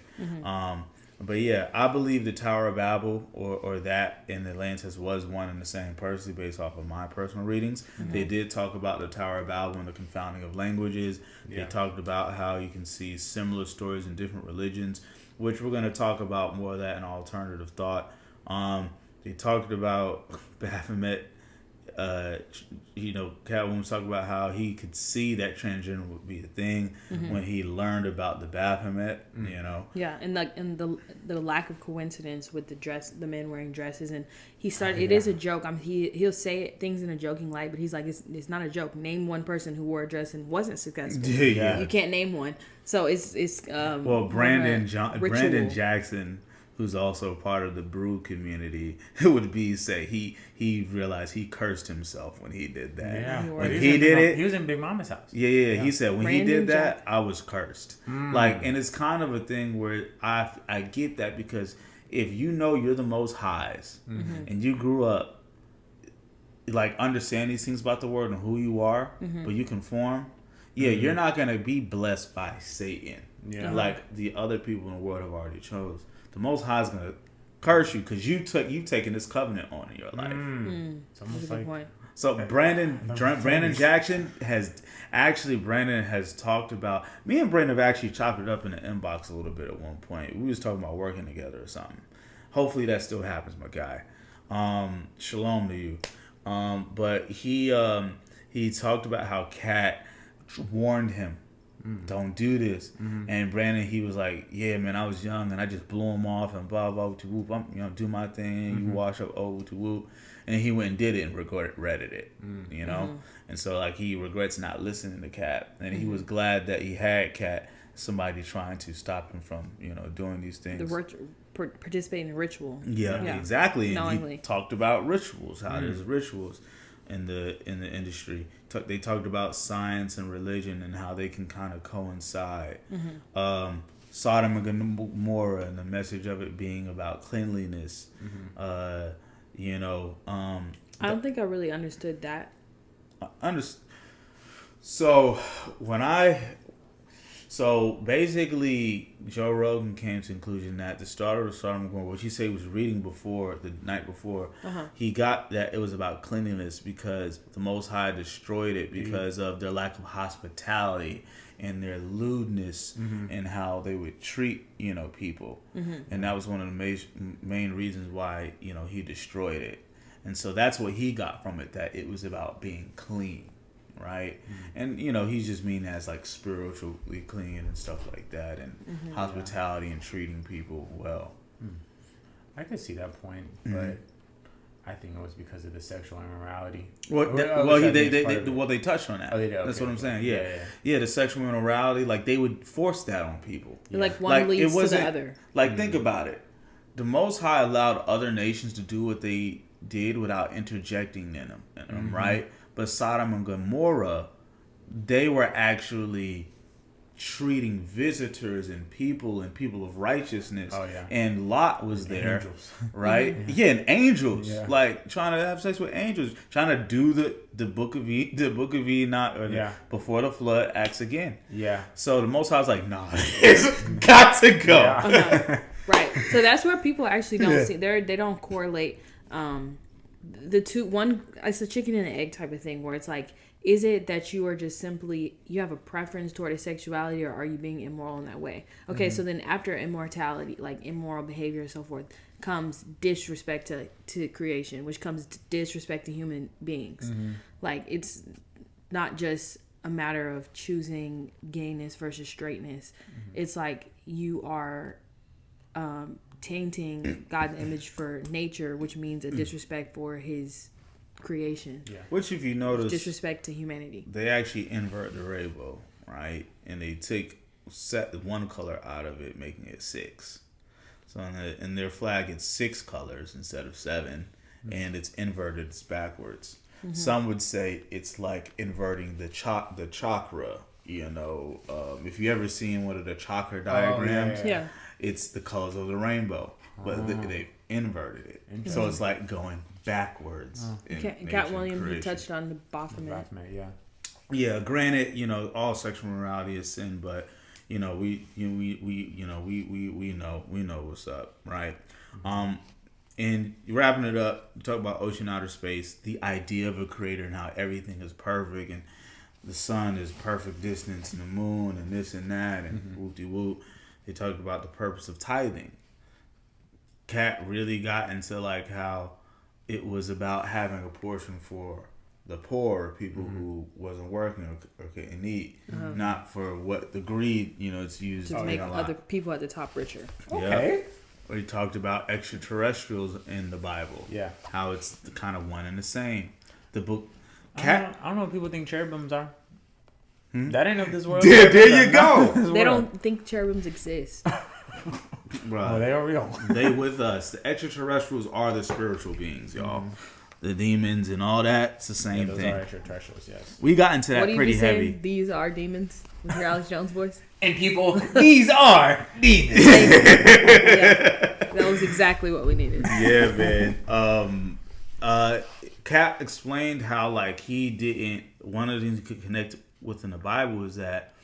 But yeah, I believe the Tower of Babel or that in Atlantis was one and the same, personally, based off of my personal readings. They did talk about the Tower of Babel and the confounding of languages. They talked about how you can see similar stories in different religions, which we're going to talk about more of that in alternative thought. They talked about Baphomet. Katt was talking about how he could see that transgender would be a thing when he learned about the Baphomet. Yeah, and the lack of coincidence with the men wearing dresses, and he started. It is a joke. He'll say things in a joking light, but he's like, it's not a joke. Name one person who wore a dress and wasn't successful. Yeah. You can't name one. So it's Brandon Jackson, who's also part of the Brew community, would say he realized he cursed himself when he did that. Yeah, when he did it, he was in Big Mama's house. Yeah. He said when Brandon he did that, Jackson. I was cursed. And it's kind of a thing where I get that, because if you're the Most High's and you grew up like understand these things about the world and who you are, but you conform, you're not gonna be blessed by Satan. Like the other people in the world have already chose. The Most High is going to curse you because you've taken this covenant on in your life. It's almost That's a good point. So Brandon Jackson Brandon has talked about, me and Brandon have actually chopped it up in the inbox a little bit at one point. We was talking about working together or something. Hopefully that still happens, my guy. Shalom to you. But he talked about how Katt warned him, don't do this. And Brandon, he was like, yeah, man, I was young and I just blew him off and blah, blah, to whoop. I'm, do my thing. You wash up, to whoop. And he went and did it and regretted it, And so, like, he regrets not listening to Katt. And he was glad that he had Katt, somebody trying to stop him from, doing these things. Participating in ritual. Yeah, exactly. And knowingly. he talked about rituals, how there's rituals in the industry. They talked about science and religion and how they can kind of coincide. Sodom and Gomorrah and the message of it being about cleanliness. I don't think I really understood that. So basically, Joe Rogan came to the conclusion that the starter of Sodom and Gomorrah, which he said he was reading the night before, he got that it was about cleanliness because the Most High destroyed it because of their lack of hospitality and their lewdness and how they would treat, people. And that was one of the main reasons why, he destroyed it. And so that's what he got from it, that it was about being clean. Right, and he's just mean as like spiritually clean and stuff like that, and hospitality and treating people well. I could see that point, but I think it was because of the sexual immorality. They touched on that. Oh, they did. That's what I'm saying. Yeah, the sexual immorality, like they would force that on people. Like one leads to the other. Like think about it. The Most High allowed other nations to do what they did without interjecting in them, right? But Sodom and Gomorrah, they were actually treating visitors and people of righteousness. Oh, yeah. And Lot was there, angels. Right? And angels, like trying to have sex with angels, trying to do the book of Enoch, or before the flood, acts again. Yeah. So the Most High was like, nah, it's got to go. Yeah. Right. So that's where people actually don't see. They don't correlate. The two, one, it's a chicken and an egg type of thing where it's like, is it that you are just simply, you have a preference toward a sexuality, or are you being immoral in that way? Okay, so then after immortality, like immoral behavior and so forth, comes disrespect to creation, which comes disrespect to human beings. Like, it's not just a matter of choosing gayness versus straightness. It's like you are tainting God's image for nature, which means a disrespect for His creation. Yeah. Which, if you notice, Disrespect to humanity. they actually invert the rainbow, right? And they set one color out of it, making it 6. So in their flag, it's 6 colors instead of 7, and it's inverted. It's backwards. Mm-hmm. Some would say it's like inverting the chakra. You know, if you ever seen one of the chakra diagrams, Yeah. it's the colors of the rainbow, but they've inverted it. So it's like going backwards. Katt Williams, he touched on the Baphomet. Yeah. Yeah, granted, you know, all sexual morality is sin, but you know, we know what's up, right? And wrapping it up, talk about ocean, outer space, the idea of a creator and how everything is perfect, and the sun is perfect distance, and the moon, and this and that, and whoop-de-whoop. They talked about the purpose of tithing. Katt really got into like how it was about having a portion for the poor, people who wasn't working or couldn't eat, not for what the greed, you know, it's used To make other people at the top richer. Okay. We talked about extraterrestrials in the Bible. Yeah. How it's kind of one and the same. The book. I don't know what people think cherubims are. That ain't of this world. There you go. They don't think cherubims exist. Right. They are real. They with us. The extraterrestrials are the spiritual beings, y'all. The demons and all that. It's the same Those thing. are extraterrestrials, yes. We got into What that do you pretty be heavy. saying? These are demons with your Alex Jones voice. And people, these are demons. Yeah, that was exactly what we needed. Yeah, man. Katt explained how like he didn't. One of the things he could connect with in the Bible is that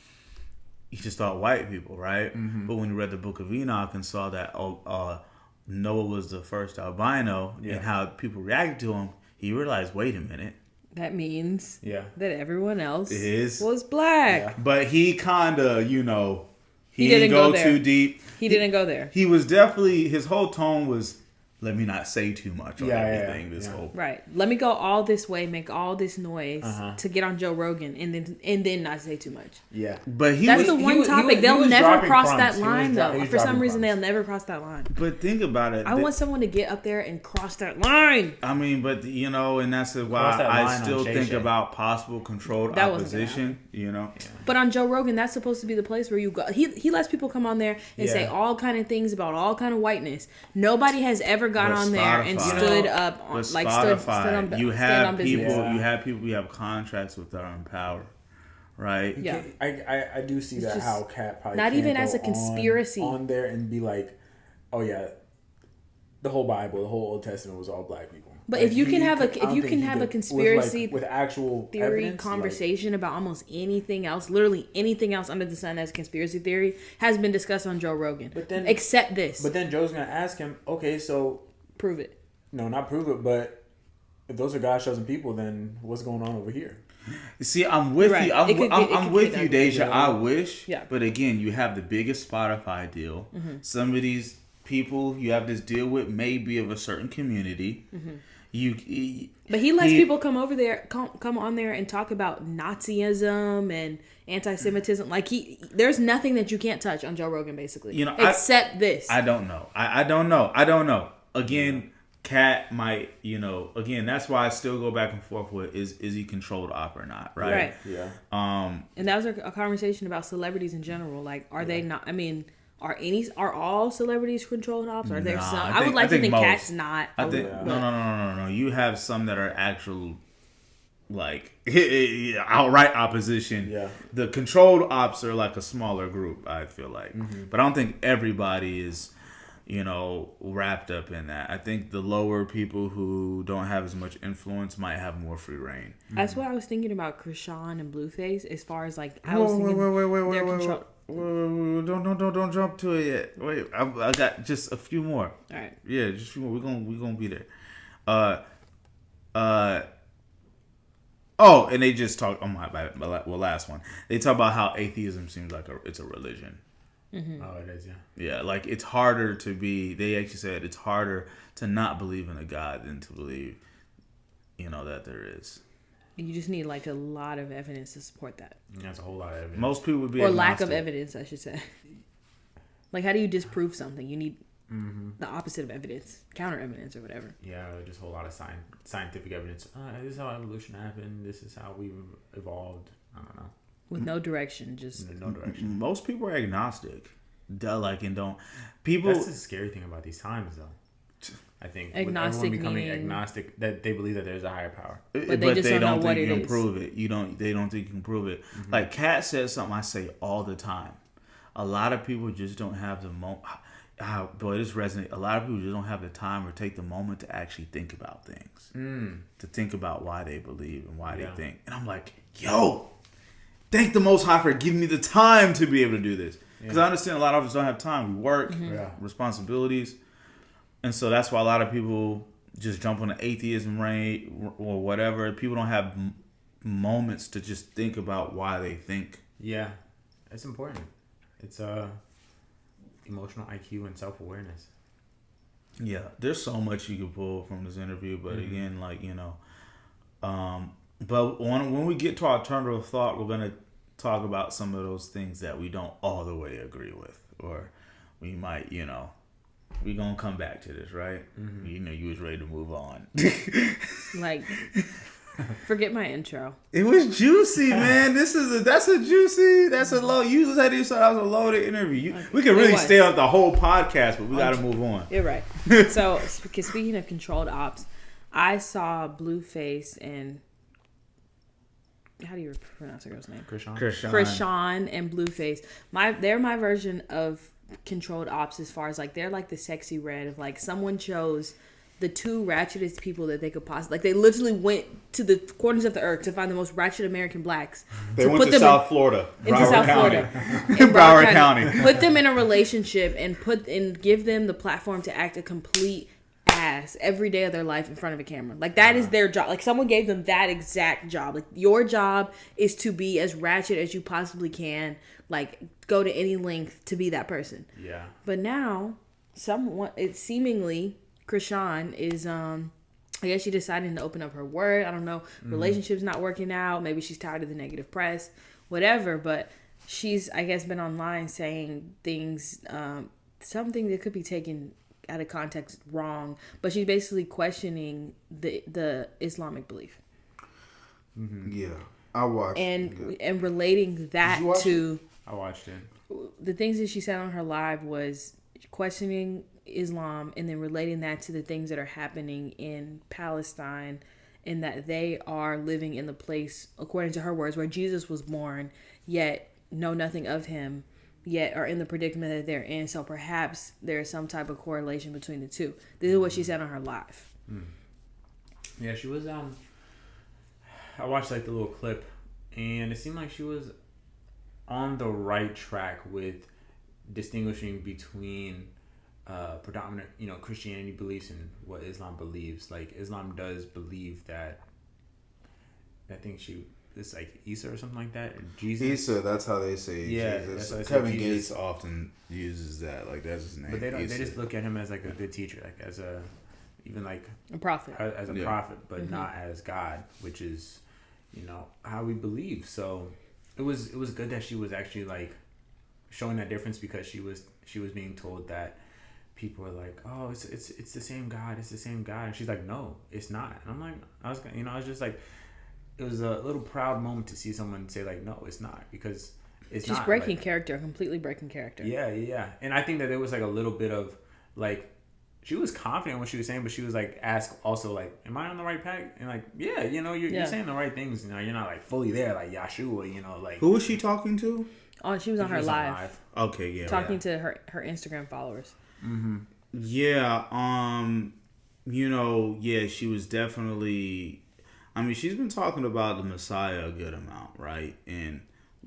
he just thought white people, right? But when he read the Book of Enoch and saw that Noah was the first albino and how people reacted to him, he realized, wait a minute. That means Yeah. that everyone else Is. was black. Yeah. But he kind of, you know, he didn't didn't go go there. too deep. He didn't go there. He was definitely, his whole tone was, let me not say too much on Yeah, everything. yeah, This yeah. whole Right. Let me go all this way, make all this noise to get on Joe Rogan, and then not say too much. Yeah. But he That's was, the one topic. he They'll was never dropping cross crumbs. that He was line, dro- he though. was For some dropping reason, crumbs. they'll never cross that line. but think about it. I want someone to get up there and cross that line. I mean, but you know, and that's why Cross that I line still on Shay think Shay. about possible controlled That wasn't gonna opposition. You know, But on Joe Rogan, that's supposed to be the place where you go. He lets people come on there and say Yeah. all kind of things about all kind of whiteness. Nobody has ever got But on there and Spotify- stood up on but like Spotify, stood on you stand on have business. people, Yeah. you have people, you have contracts with their own power, right? Yeah. I do see that just how Katt probably not can't even go as a conspiracy. on there and be like, oh yeah, the whole Bible, the whole Old Testament was all black people. But Like, if you can have I a don't think he could- conspiracy with actual theory evidence, conversation about almost anything else, literally anything else under the sun as conspiracy theory has been discussed on Joe Rogan. But then- except this. But then Joe's gonna ask him, okay, so Prove it. no, not prove it, but if those are God's chosen people, then what's going on over here? See, I'm with Right. you. It could I'm get with you, ugly. Deja. Yeah. I wish. Yeah. But again, you have the biggest Spotify deal. Some of these people you have this deal with may be of a certain community. But he lets people come over there, come on there and talk about Nazism and anti-Semitism. Like there's nothing that you can't touch on Joe Rogan, basically. You know, except this. I don't know. I don't know. Again, Katt might, you know, again, that's why I still go back and forth with is he controlled op or not, right? Right. Yeah. And that was a conversation about celebrities in general. Like, are they not? I mean, are all celebrities controlling ops? Are there Nah, some? I I would like to think most. Katt's not. I think yeah. no. You have some that are actual, like outright opposition. Yeah. The controlled ops are like a smaller group. I feel like, but I don't think everybody is, you know, wrapped up in that. I think the lower people who don't have as much influence might have more free reign. That's what I was thinking about Chrisean and Blueface. As far as like, I was thinking their control. Wait. Don't jump to it yet. Wait, I got just a few more. All right. Yeah, just a few more. We're gonna be there. Oh, and they just talk. Oh my last one. They talk about how atheism seems like it's a religion. Oh, it is. Yeah. Yeah, like it's harder to be. They actually said it's harder to not believe in a God than to believe, you know, that there is. You just need like a lot of evidence to support that, That's a whole lot of evidence. Most people would be or lack of agnostic. evidence, I should say. Like, how do you disprove something? You need the opposite of evidence, counter evidence or whatever. Yeah, just a whole lot of scientific evidence. This is how evolution happened. This is how we evolved. I don't know. With no direction, just No direction. Most people are agnostic. And don't. People. That's the scary thing about these times, though. I think agnostic, with everyone becoming meaning, agnostic, that they believe that there's a higher power. but they just don't know what think it you can is. prove it. They don't think you can prove it. Like Katt says something I say all the time. A lot of people just don't have the moment. Boy, this resonates. A lot of people just don't have the time or take the moment to actually think about things. To think about why they believe and why they think. And I'm like, yo, thank the Most High for giving me the time to be able to do this. Because I understand a lot of us don't have time. We work, responsibilities. And so that's why a lot of people just jump on the atheism rate or whatever. People don't have moments to just think about why they think. Yeah, it's important. It's emotional IQ and self-awareness. Yeah, there's so much you can pull from this interview. But again, but when we get to our turn of thought, we're going to talk about some of those things that we don't all the way agree with. Or we might, we're going to come back to this, right? You was ready to move on. Like, forget my intro. It was juicy, man. That's a low. You just had to say that was a loaded interview. We could really stay on the whole podcast, but we got to move on. You're right. So, speaking of controlled ops, I saw Blueface and how do you pronounce the girl's name? Chrisean and Blueface. They're my version of controlled ops as far as like they're like the sexy red of like someone chose the two ratchetest people that they could possibly like. They literally went to the corners of the earth to find the most ratchet American blacks. They went to South Florida, Broward County. Put them in a relationship and give them the platform to act a complete ass every day of their life in front of a camera. Like that is their job. Like someone gave them that exact job. Like your job is to be as ratchet as you possibly can. Like go to any length to be that person. Yeah. But now it's seemingly Chrisean is I guess she decided to open up her word. I don't know. Relationship's not working out. Maybe she's tired of the negative press. Whatever. But she's I guess been online saying things something that could be taken out of context wrong, but she's basically questioning the Islamic belief. Yeah, I watched and relating that to. I watched it. The things that she said on her live was questioning Islam and then relating that to the things that are happening in Palestine, and that they are living in the place, according to her words, where Jesus was born, yet know nothing of him. Yet are in the predicament that they're in. So perhaps there is some type of correlation between the two. This is what she said on her live. Yeah, she was I watched like the little clip, and it seemed like she was on the right track with distinguishing between predominant, Christianity beliefs and what Islam believes. Like Islam does believe that. I think it's like Isa or something like that. Or Jesus. Isa, that's how they say Jesus. Kevin Gates often uses that. Like that's his name. But they don't. Isa. They just look at him as like a good teacher, like as a prophet, as a prophet, but not as God, which is, how we believe. So it was good that she was actually like showing that difference, because she was being told that people were like, oh, it's the same God, it's the same God, and she's like, no, it's not. And I'm like, I was just like. It was a little proud moment to see someone say like, no, it's not, because it's she's not. breaking like, character, completely breaking character. Yeah. And I think that there was like a little bit of like, she was confident in what she was saying, but she was like asked also like, am I on the right path? And like, yeah, you're saying the right things. You're not like fully there like Yahshua, like. Who was she talking to? Oh, she was on her live. Okay, yeah. Talking to her Instagram followers. Mm-hmm. Yeah. She was definitely. I mean, she's been talking about the Messiah a good amount, right? And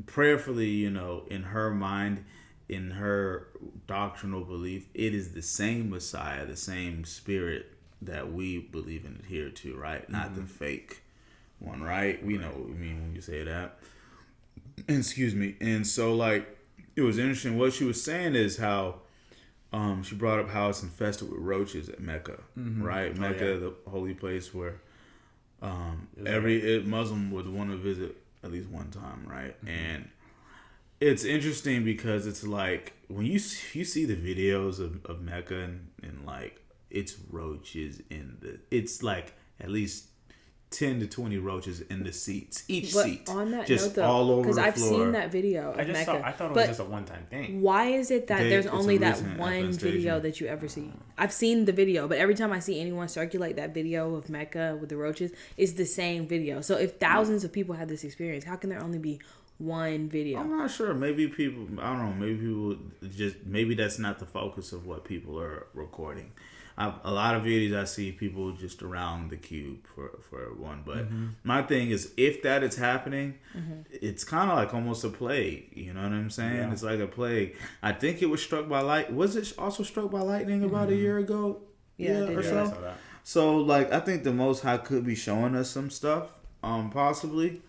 prayerfully, in her mind, in her doctrinal belief, it is the same Messiah, the same spirit that we believe and adhere to, right? Not the fake one, right? We know what we mean when you say that. Excuse me. And so, like, it was interesting. What she was saying is how she brought up how it's infested with roaches at Mecca, right? Mecca, the holy place where every Muslim would want to visit at least one time, right? It's interesting because it's like when you see the videos of Mecca and like it's roaches it's like at least 10 to 20 roaches in the seats, each seat. On that just note, though, all over the floor. because I've seen that video of Mecca. I thought it was just a one-time thing. Why is it that there's only that one infestation. video that you ever see? I've seen the video, but every time I see anyone circulate that video of Mecca with the roaches, it's the same video. So if thousands of people had this experience, how can there only be one video? I'm not sure. Maybe people, I don't know, maybe that's not the focus of what people are recording. A lot of videos I see people just around the cube for one. But my thing is, if that is happening, it's kind of like almost a plague. You know what I'm saying? Yeah. It's like a plague. I think it was struck by light. Was it also struck by lightning about a year ago? Yeah, or so. I saw that. So, like, I think the Most High could be showing us some stuff, possibly.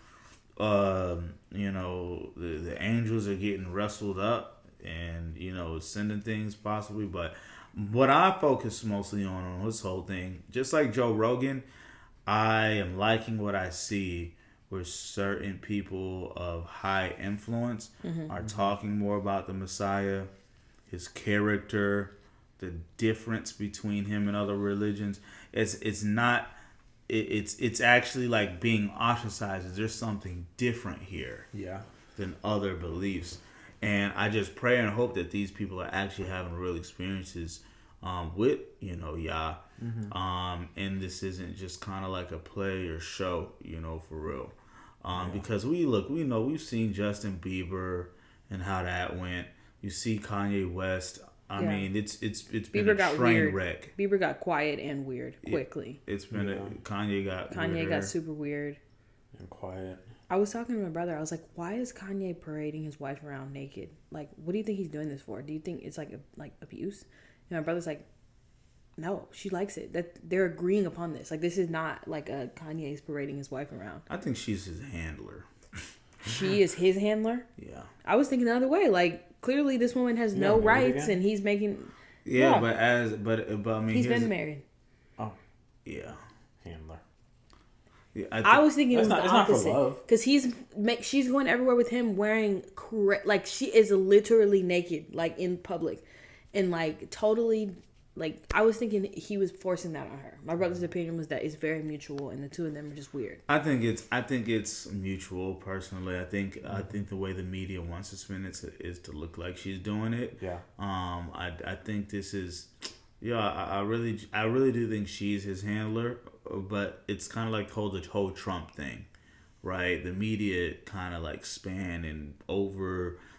You know, the angels are getting wrestled up and, you know, sending things possibly. But what I focus mostly on this whole thing, just like Joe Rogan, I am liking what I see where certain people of high influence are talking more about the Messiah, his character, the difference between him and other religions. It's actually like being ostracized. There's something different here than other beliefs. And I just pray and hope that these people are actually having real experiences with, you know, Yah. And this isn't just kind of like a play or show, you know, for real. Because we've seen Justin Bieber and how that went. You see Kanye West. I mean, it's been Bieber a train wreck. Bieber got quiet and weird quickly. It's been Kanye got super weird and quiet. I was talking to my brother. I was like, "Why is Kanye parading his wife around naked? Like, what do you think he's doing this for? Do you think it's like abuse?" And my brother's like, "No, she likes it. That they're agreeing upon this. Like, this is not like a Kanye's parading his wife around." I think she's his handler. She is his handler? Yeah. I was thinking the other way. Like, clearly this woman has no rights and he's making... Yeah, but I mean... He's been married. Oh. Yeah. Handler. Yeah, I was thinking it was the opposite. Not for love. Because she's going everywhere with him wearing... Like, she is literally naked, like, in public. And, like, totally... Like, I was thinking he was forcing that on her. My brother's opinion was that it's very mutual, and the two of them are just weird. I think it's mutual. Personally, I think the way the media wants to spin it is to look like she's doing it. Yeah. I think this is, I really do think she's his handler, but it's kind of like the whole Trump thing, right? The media kind of like span and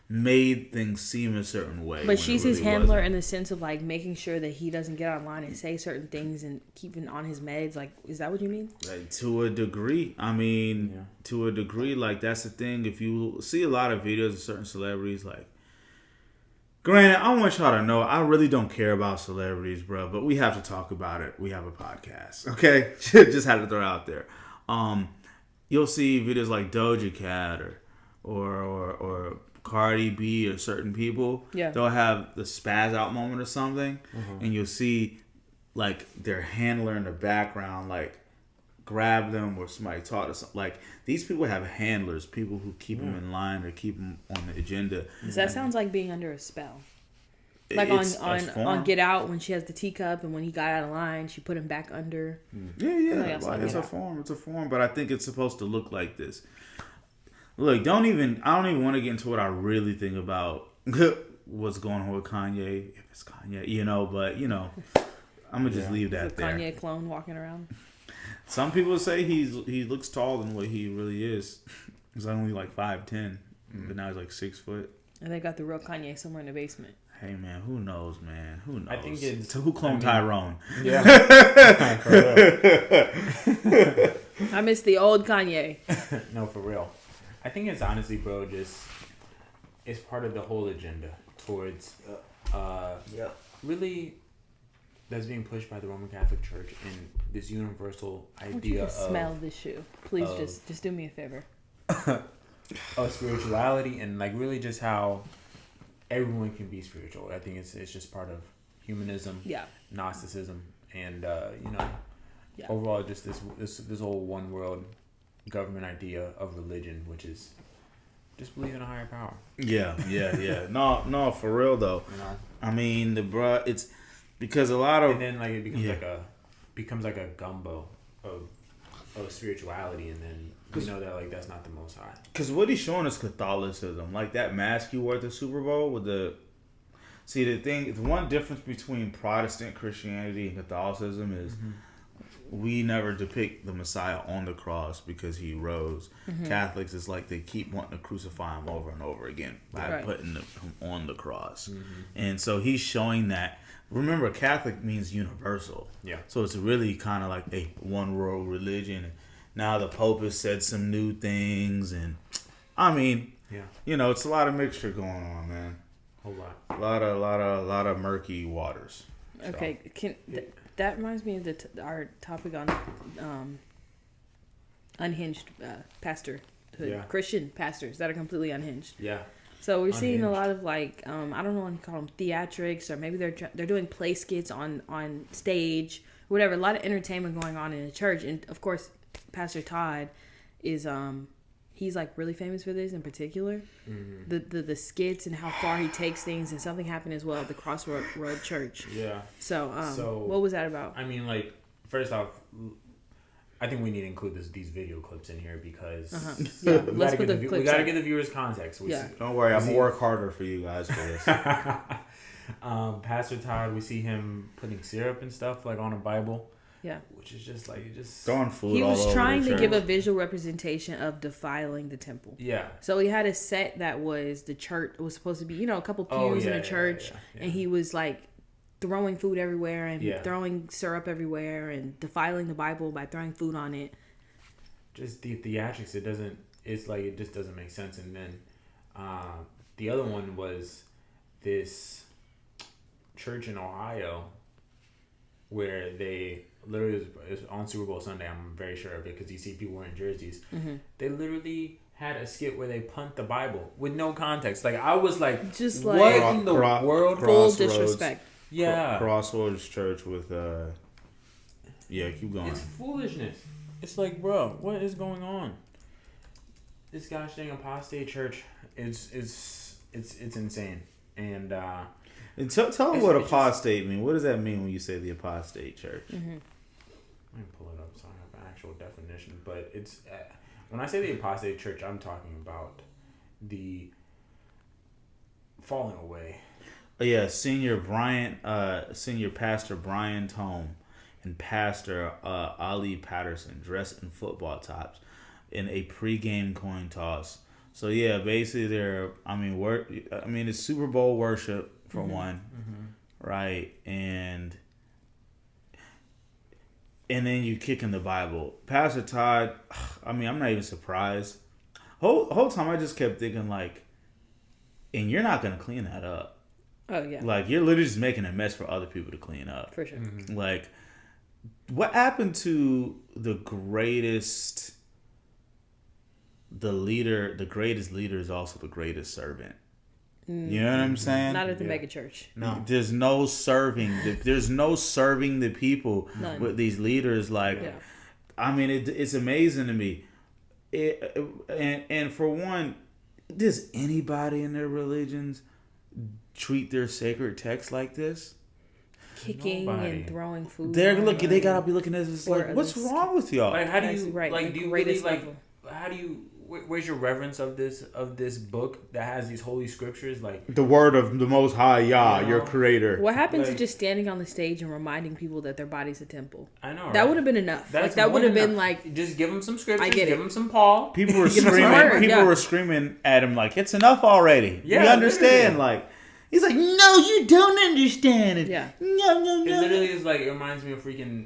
made things seem a certain way. But she's his handler in the sense of like making sure that he doesn't get online and say certain things and keeping on his meds. Like, is that what you mean? Like, to a degree. I mean, to a degree, like that's the thing. If you see a lot of videos of certain celebrities, like, granted, I want y'all to know I really don't care about celebrities, bro. But we have to talk about it. We have a podcast, okay? Just had to throw it out there. You'll see videos like Doja Cat or Cardi B or certain people, they'll have the spaz out moment or something, and you'll see like their handler in the background like grab them or somebody talk to something. Like, these people have handlers, people who keep them in line or keep them on the agenda. That sounds like being under a spell. Like on Get Out, when she has the teacup and when he got out of line, she put him back under. Yeah. Like, it's a form, but I think it's supposed to look like this. Look, I don't even want to get into what I really think about what's going on with Kanye. If it's Kanye, you know, but, you know, I'm going to just leave that there. Kanye clone walking around. Some people say he looks taller than what he really is. He's only like 5'10", but now he's like 6 foot. And they got the real Kanye somewhere in the basement. Hey, man, who knows, man? Who knows? I think who cloned Tyrone? Yeah. I miss the old Kanye. No, for real. I think it's honestly, bro, it's part of the whole agenda towards really that's being pushed by the Roman Catholic Church in this universal idea of smell this shoe. Please just do me a favor. Of spirituality and like really just how everyone can be spiritual. I think it's just part of humanism, Gnosticism, and overall just this whole one world government idea of religion, which is Just believe in a higher power. Yeah. No, for real though. You know. I mean, it's because a lot of And then like it becomes like a gumbo of spirituality, and then you know that like that's not the Most High. Because what he's showing is Catholicism, like that mask you wore at the Super Bowl with the. See, the one difference between Protestant Christianity and Catholicism is we never depict the Messiah on the cross because he rose. Catholics is like they keep wanting to crucify him over and over again by putting him on the cross. And so he's showing that. Remember, Catholic means universal. Yeah. So it's really kind of like a one world religion. Now the Pope has said some new things, and I mean, you know, it's a lot of mixture going on, man. Whole lot. A lot of murky waters. Okay, that reminds me of our topic on unhinged pastorhood, Christian pastors that are completely unhinged. Yeah. So we're seeing a lot of like I don't know what to call them, theatrics, or maybe they're doing play skits on stage, whatever. A lot of entertainment going on in the church, and of course, Pastor Todd is he's like really famous for this in particular, the skits and how far he takes things. And something happened as well at the CrossRoad Church. Yeah. So what was that about? I mean, like, first off, I think we need to include these video clips in here because we gotta give the viewers context. Don't worry, I'm gonna work harder for you guys for this. Pastor Todd, we see him putting syrup and stuff like on a Bible. Yeah. Which is just like throwing food. He all was over trying the to church. give a visual representation of defiling the temple. Yeah. So he had a set that was the church. It was supposed to be, you know, a couple pews in the church, and he was like throwing food everywhere and throwing syrup everywhere and defiling the Bible by throwing food on it. Just the theatrics, it just doesn't make sense. And then the other one was this church in Ohio where they literally it was on Super Bowl Sunday. I'm very sure of it because you see people wearing jerseys. They literally had a skit where they punt the Bible with no context. Like I was like, just what like in the world? Full disrespect. Yeah, CrossRoad Church with keep going. It's foolishness. It's like, bro, what is going on? This gosh dang apostate church is it's insane. And tell them what apostate mean. What does that mean when you say the apostate church? Let me pull it up so I have an actual definition. But it's when I say the apostate church, I'm talking about the falling away. Yeah, Senior Pastor Brian Tome and Pastor Ali Patterson dressed in football tops in a pregame coin toss. So yeah, basically it's Super Bowl worship for one, right? And then you kick in the Bible. Pastor Todd, I mean, I'm not even surprised. Whole time I just kept thinking like, and you're not gonna clean that up. Oh yeah. Like you're literally just making a mess for other people to clean up. For sure. Like, what happened to the greatest? The greatest leader is also the greatest servant. You know what I'm saying? Not at the mega church. No. There's no serving. There's no serving the people with these leaders. Like, I mean, it's amazing to me. And for one, does anybody in their religions treat their sacred text like this? Kicking and throwing food. They gotta be looking at this like, what's wrong with y'all? Like, how do you do you really like? How do you? Where's your reverence of this book that has these holy scriptures? Like the word of the Most High Yah, your Creator. What happened to just standing on the stage and reminding people that their body's a temple? I know, right? That would have been enough. That would have been like, just give them some scriptures. I get it. Give them some Paul. People were screaming. People were screaming at him like, "It's enough already. Yeah, we understand." Literally. Like, he's like, "No, you don't understand it." Yeah. No. It literally is like, it reminds me of freaking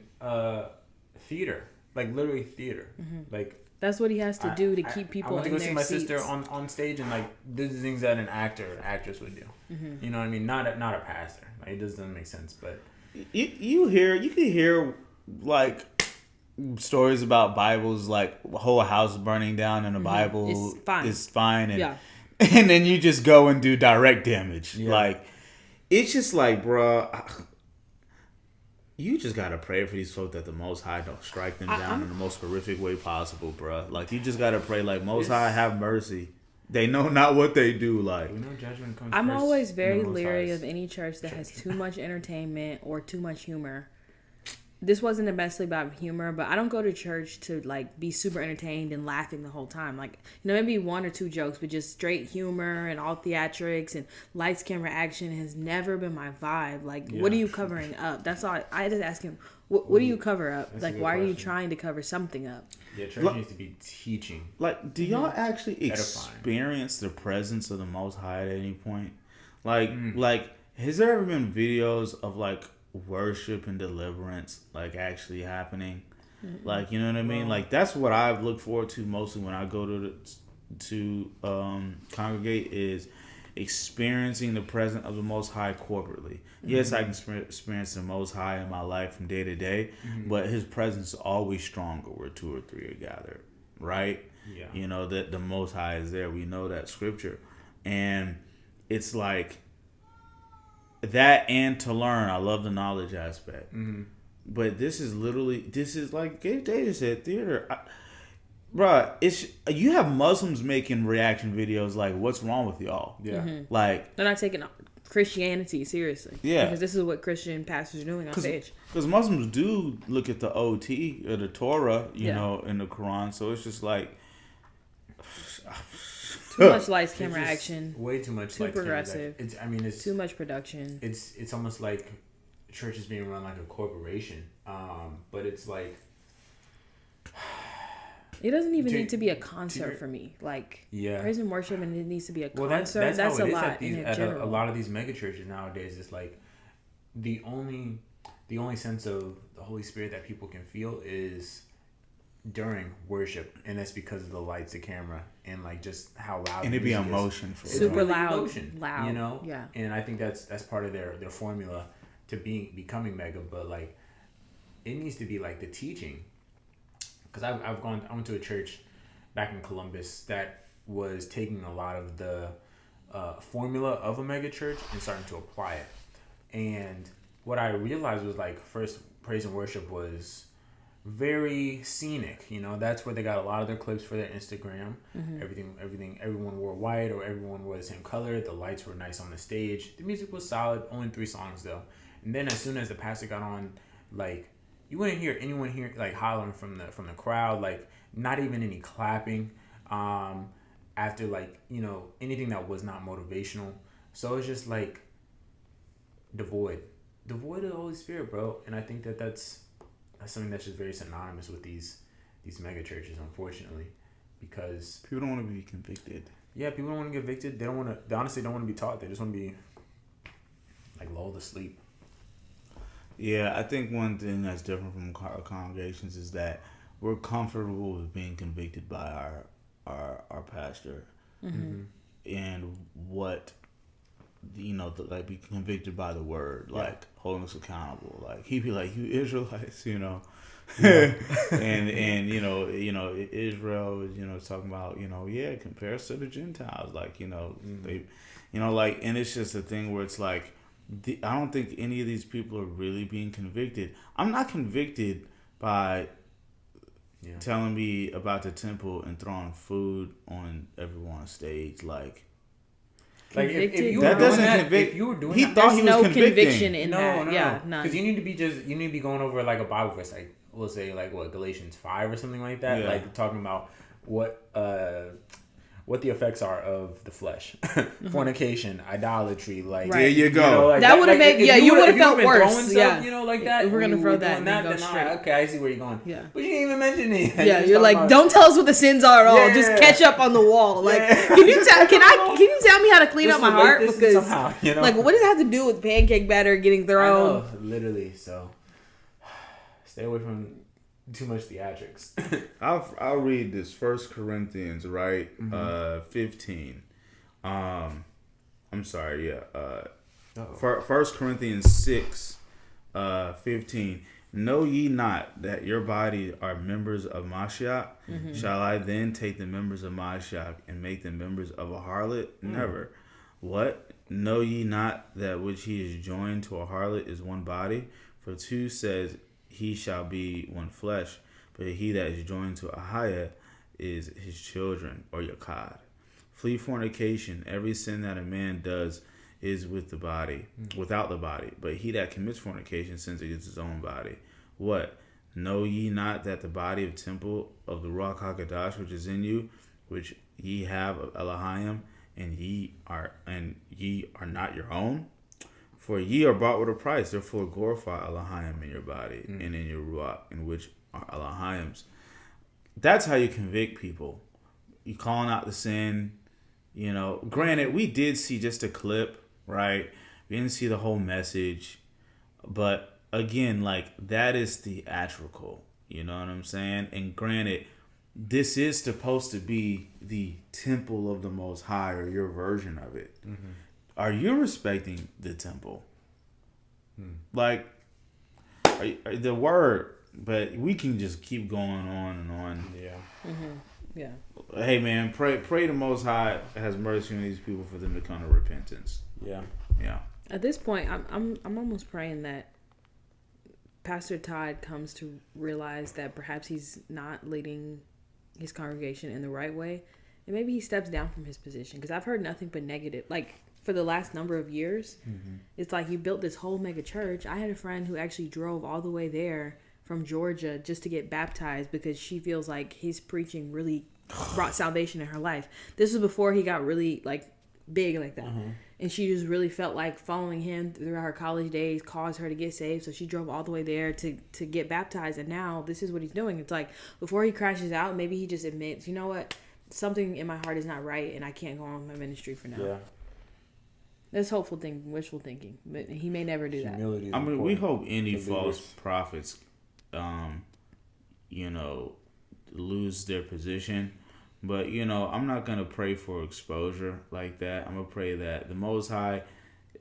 theater, like literally theater, like. That's what he has to do to keep people in their seats. I went to go see my sister on stage, and like these are things that an actress would do. You know what I mean? Not a pastor. Like, it doesn't make sense. But you can hear like stories about Bibles, like a whole house burning down in the Bible is fine, and and then you just go and do direct damage. Like, it's just like, bruh, you just gotta pray for these folks that the Most High don't strike them down in the most horrific way possible, bruh. Like, you just gotta pray, like, Most High, have mercy. They know not what they do. Like, We know judgment comes I'm first always in very the Most leery High's of any church that has church. too much entertainment or too much humor. This wasn't mostly about humor, but I don't go to church to like be super entertained and laughing the whole time. Like, maybe one or two jokes, but just straight humor and all theatrics and lights, camera, action has never been my vibe. Like, what are you covering up? That's all. I just ask him, what do you cover up? That's a Like, good why are you question. trying to cover something up? Yeah, church needs to be teaching. Like, do y'all Mm-hmm. actually Edifying. experience the presence of the Most High at any point? Like, has there ever been videos of like worship and deliverance like actually happening? Like, you know what I mean? Like, that's what I've looked forward to mostly when I go to congregate, is experiencing the presence of the Most High corporately. Yes, I can experience the Most High in my life from day to day, but His presence is always stronger where two or three are gathered, right? Yeah. You know that the Most High is there. We know that scripture, and it's like that. And to learn, I love the knowledge aspect. But this is like Gabe Davis said, theater. Bruh, you have Muslims making reaction videos like, what's wrong with y'all? Yeah. Like, They're not taking Christianity seriously. Yeah. Because this is what Christian pastors are doing on stage. because Muslims do look at the OT or the Torah, you Yeah. know, in the Quran. So it's just like, Too much lights, It's camera, just action. Way too much. Too lights, camera, progressive. action. It's Too much production. it's almost like church is being run like a corporation. But it's like, It doesn't even To- need to be a to concert your- for me. Like, yeah. praise and worship, and it needs to be a Well, concert. that's That's how a it is lot at in a general. lot of these mega churches nowadays. It's like the only sense of the Holy Spirit that people can feel is during worship, and that's because of the lights, the camera, and like just how loud. and the it be music is. emotion for It's it. Super really loud, emotion, loud, you know. yeah. And I think that's part of their formula to becoming mega. But like, it needs to be like the teaching. Because I went to a church back in Columbus that was taking a lot of the formula of a mega church and starting to apply it. And what I realized was like, first, praise and worship was very scenic. You know, that's where they got a lot of their clips for their Instagram. Everyone wore white, or everyone wore the same color. The lights were nice on the stage. The music was solid. Only 3 songs though. And then as soon as the pastor got on, like, you wouldn't hear anyone like hollering from the crowd, like not even any clapping. After, like, you know, anything that was not motivational. So it's just like devoid of the Holy Spirit, bro. And I think that's something that's just very synonymous with these mega churches, unfortunately, because People don't want to be convicted. yeah, people don't want to get evicted. They honestly don't want to be taught. They just want to be like lulled to sleep. Yeah, I think one thing that's different from congregations is that we're comfortable with being convicted by our pastor, and what, you know, like be convicted by the word, like holding us accountable. Like he'd be like, "You Israelites," you know, and you know Israel is, you know, talking about, you know, compare us to the Gentiles, like, you know, they, you know, like, and it's just a thing where it's like, I don't think any of these people are really being convicted. I'm not convicted by telling me about the temple and throwing food on everyone on stage. Like if you that were doesn't doing that, convict. if you were doing He that, thought he was no convicting. conviction in that. no, Yeah, none. because you need to be going over like a Bible verse, like we'll say like what, Galatians 5 or something like that, Yeah. like talking about what the effects are of the flesh, fornication, idolatry, like Right. There you go. You know, like That would've like, made- if yeah, you you would've would've felt been worse, throwing yeah. stuff, you know, like that. If we're gonna we throw were that, doing then go then straight. okay, I see where you're going. Yeah. But you didn't even mention it. Yeah, you're like, don't tell us what the sins are at all. Yeah. Just catch up on the wall. Like, Yeah. can you tell me how to clean Just up my relate heart? this Because somehow, you know? like, what does it have to do with pancake batter getting I thrown? know, literally. So stay away from too much theatrics. I'll read this 1 Corinthians, right? 15. I'm sorry, yeah. 1 Corinthians 6, 15. Know ye not that your body are members of Mashiach? Shall I then take the members of Mashiach and make them members of a harlot? Never. What? Know ye not that which he is joined to a harlot is one body? For 2 says, he shall be one flesh. But he that is joined to a Ahia is his children, or Yakad. Flee fornication. Every sin that a man does is with the body, without the body. But he that commits fornication sins against his own body. What? Know ye not that the body of temple of the Ruach HaKodesh, which is in you, which ye have of Elohim, and ye are not your own? For ye are bought with a price. Therefore glorify Elohim in your body and in your Ruach, in which are Elohim's. That's how you convict people. You calling out the sin. You know, granted, we did see just a clip, right? We didn't see the whole message. But again, like, that is theatrical. You know what I'm saying? And granted, this is supposed to be the temple of the Most High, or your version of it. Mm-hmm. Are you respecting the temple? Like, the word, but we can just keep going on and on. Yeah. Mm-hmm. Yeah. Hey man, pray the Most High has mercy on these people for them to come to repentance. Yeah. Yeah. At this point, I'm almost praying that Pastor Todd comes to realize that perhaps he's not leading his congregation in the right way, and maybe he steps down from his position, because I've heard nothing but negative. Like, for the last number of years, it's like you built this whole mega church. I had a friend who actually drove all the way there from Georgia just to get baptized because she feels like his preaching really brought salvation in her life. This was before he got really like big like that. And she just really felt like following him throughout her college days caused her to get saved. So she drove all the way there to get baptized. And now this is what he's doing. It's like before he crashes out, maybe he just admits, you know what? Something in my heart is not right and I can't go on with my ministry for now. Yeah. That's hopeful thinking, wishful thinking. But he may never do Humility that. I mean, we hope any false prophets, lose their position. But, I'm not going to pray for exposure like that. I'm going to pray that the Most High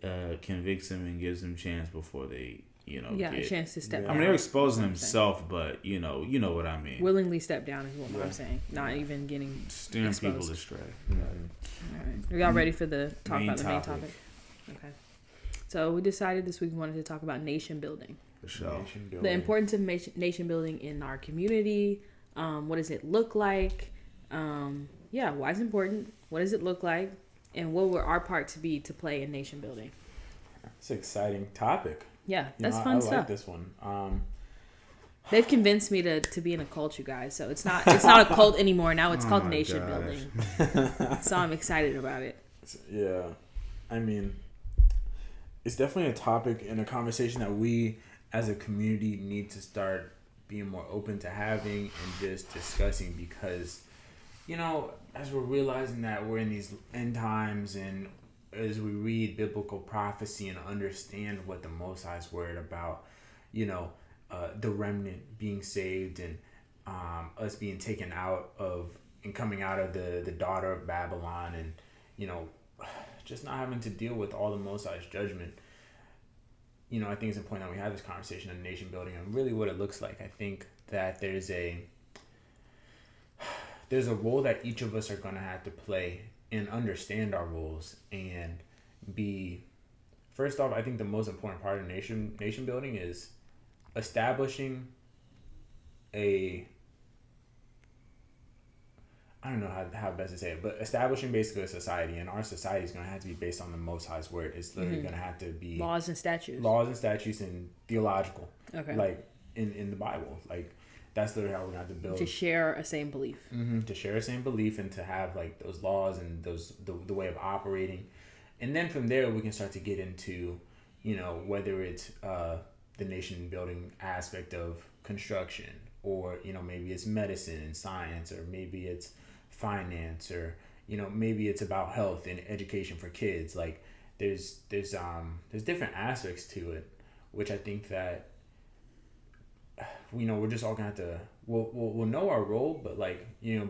convicts them and gives them a chance before they, a chance to step down. I mean, they're exposing themselves, but, you know what I mean. Willingly step down is what I'm saying. Not even getting steering exposed. people astray. All right. Are y'all ready for the talk about the main topic? Okay. So we decided this week we wanted to talk about nation building. For sure. The importance of nation building in our community. What does it look like? Why is it important? What does it look like? And what would our part to play in nation building? It's an exciting topic. Yeah, that's fun stuff. I like this one. They've convinced me to be in a cult, you guys. So it's not a cult anymore. Now it's called nation building. So I'm excited about it. Yeah, I mean, it's definitely a topic and a conversation that we as a community need to start being more open to having and just discussing, because as we're realizing that we're in these end times, and as we read biblical prophecy and understand what the Most High's word about, the remnant being saved and us being taken out of and coming out of the daughter of Babylon, and just not having to deal with all the Most High's judgment. I think it's important that we have this conversation on nation building and really what it looks like. I think that there's a role that each of us are going to have to play and understand our roles and be. First off, I think the most important part of nation building is establishing I don't know how best to say it, but establishing basically a society, and our society is going to have to be based on the Most High's word. It's literally going to have to be laws and statutes and theological. Okay. Like in the Bible, like that's literally how we're going to have to build. To share a same belief. Mm-hmm. To share a same belief and to have like those laws and the way of operating, and then from there we can start to get into, whether it's the nation building aspect of construction, or maybe it's medicine and science, or maybe it's finance, or maybe it's about health and education for kids. Like there's different aspects to it, which I think that we're just all gonna have to we'll know our role, but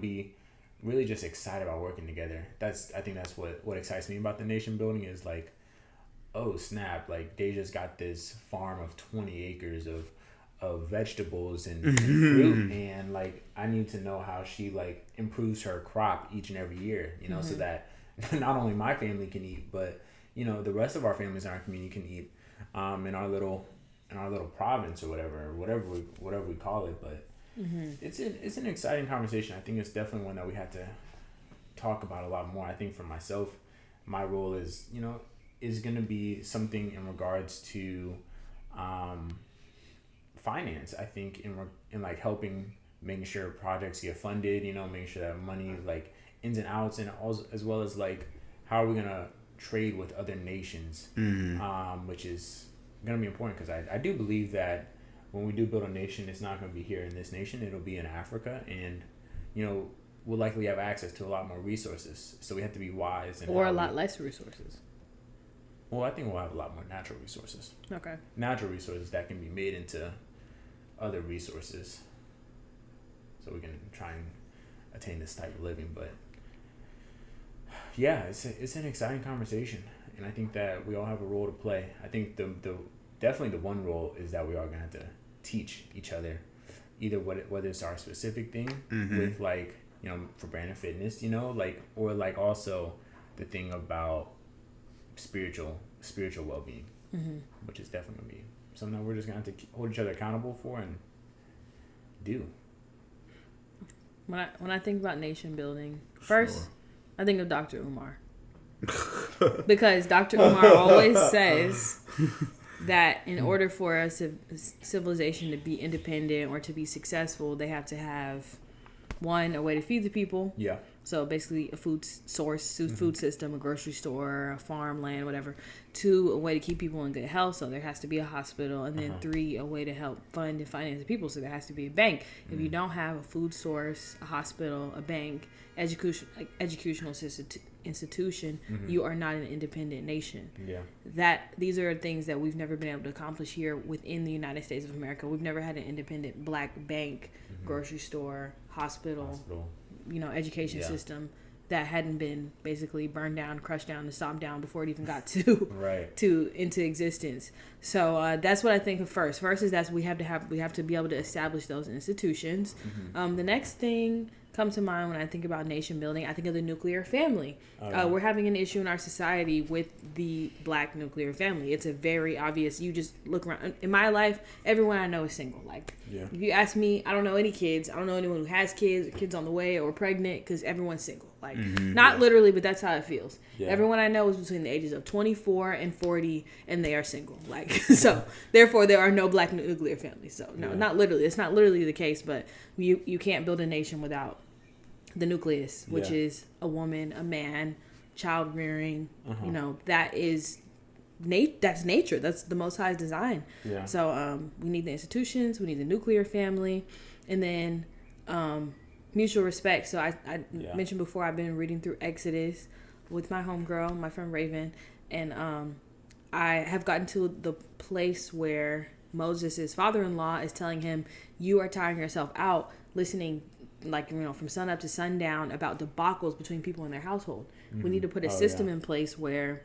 be really just excited about working together. I think that's what excites me about the nation building is like, oh snap, like they just got this farm of 20 acres of vegetables and fruit, and like I need to know how she like improves her crop each and every year, so that not only my family can eat, but the rest of our families in our community can eat in our little province or whatever we call it. But it's an exciting conversation. I think it's definitely one that we have to talk about a lot more. I think for myself, my role is going to be something in regards to finance. I think in like helping, making sure projects get funded, making sure that money, like ins and outs, and also, as well as like how are we going to trade with other nations, which is going to be important, because I do believe that when we do build a nation, it's not going to be here in this nation, it'll be in Africa, and we'll likely have access to a lot more resources, so we have to be wise. Or a lot less resources. Well, I think we'll have a lot more natural resources. Okay. Natural resources that can be made into other resources, so we can try and attain this type of living. But yeah, it's an exciting conversation, and I think that we all have a role to play. I think the definitely the one role is that we are gonna have to teach each other, either whether it's our specific thing with like for brand and fitness, like, or like also the thing about spiritual well-being, which is definitely gonna be something that we're just gonna have to hold each other accountable for and do. When I think about nation building, first I think of Dr. Umar, because Dr. Umar always says that in order for a civilization to be independent or to be successful, they have to have, one, a way to feed the people. Yeah. So basically a food source, food system, a grocery store, a farmland, whatever. 2, a way to keep people in good health. So there has to be a hospital. And then 3, a way to help fund and finance the people. So there has to be a bank. If you don't have a food source, a hospital, a bank, educational institution, you are not an independent nation. Yeah. These are things that we've never been able to accomplish here within the United States of America. We've never had an independent black bank, grocery store, hospital. Education system that hadn't been basically burned down, crushed down, and stomped down before it even got to into existence. So that's what I think of first. First is that we have to be able to establish those institutions. The next thing comes to mind when I think about nation building, I think of the nuclear family. We're having an issue in our society with the black nuclear family. It's a very obvious. You just look around. In my life, everyone I know is single. Like, if you ask me, I don't know any kids. I don't know anyone who has kids, or kids on the way, or pregnant, because everyone's single. Like, not literally, but that's how it feels. Yeah. Everyone I know is between the ages of 24 and 40, and they are single. Like, so therefore, there are no black nuclear families. So no, not literally. It's not literally the case, but you can't build a nation without the nucleus, which is a woman, a man, child rearing. That is that's nature. That's the Most High's design. So we need the institutions, we need the nuclear family, and then mutual respect. So I mentioned before, I've been reading through Exodus with my homegirl, my friend Raven, and I have gotten to the place where Moses' father-in-law is telling him, you are tiring yourself out listening, like, from sun up to sundown about debacles between people in their household. We need to put a system in place where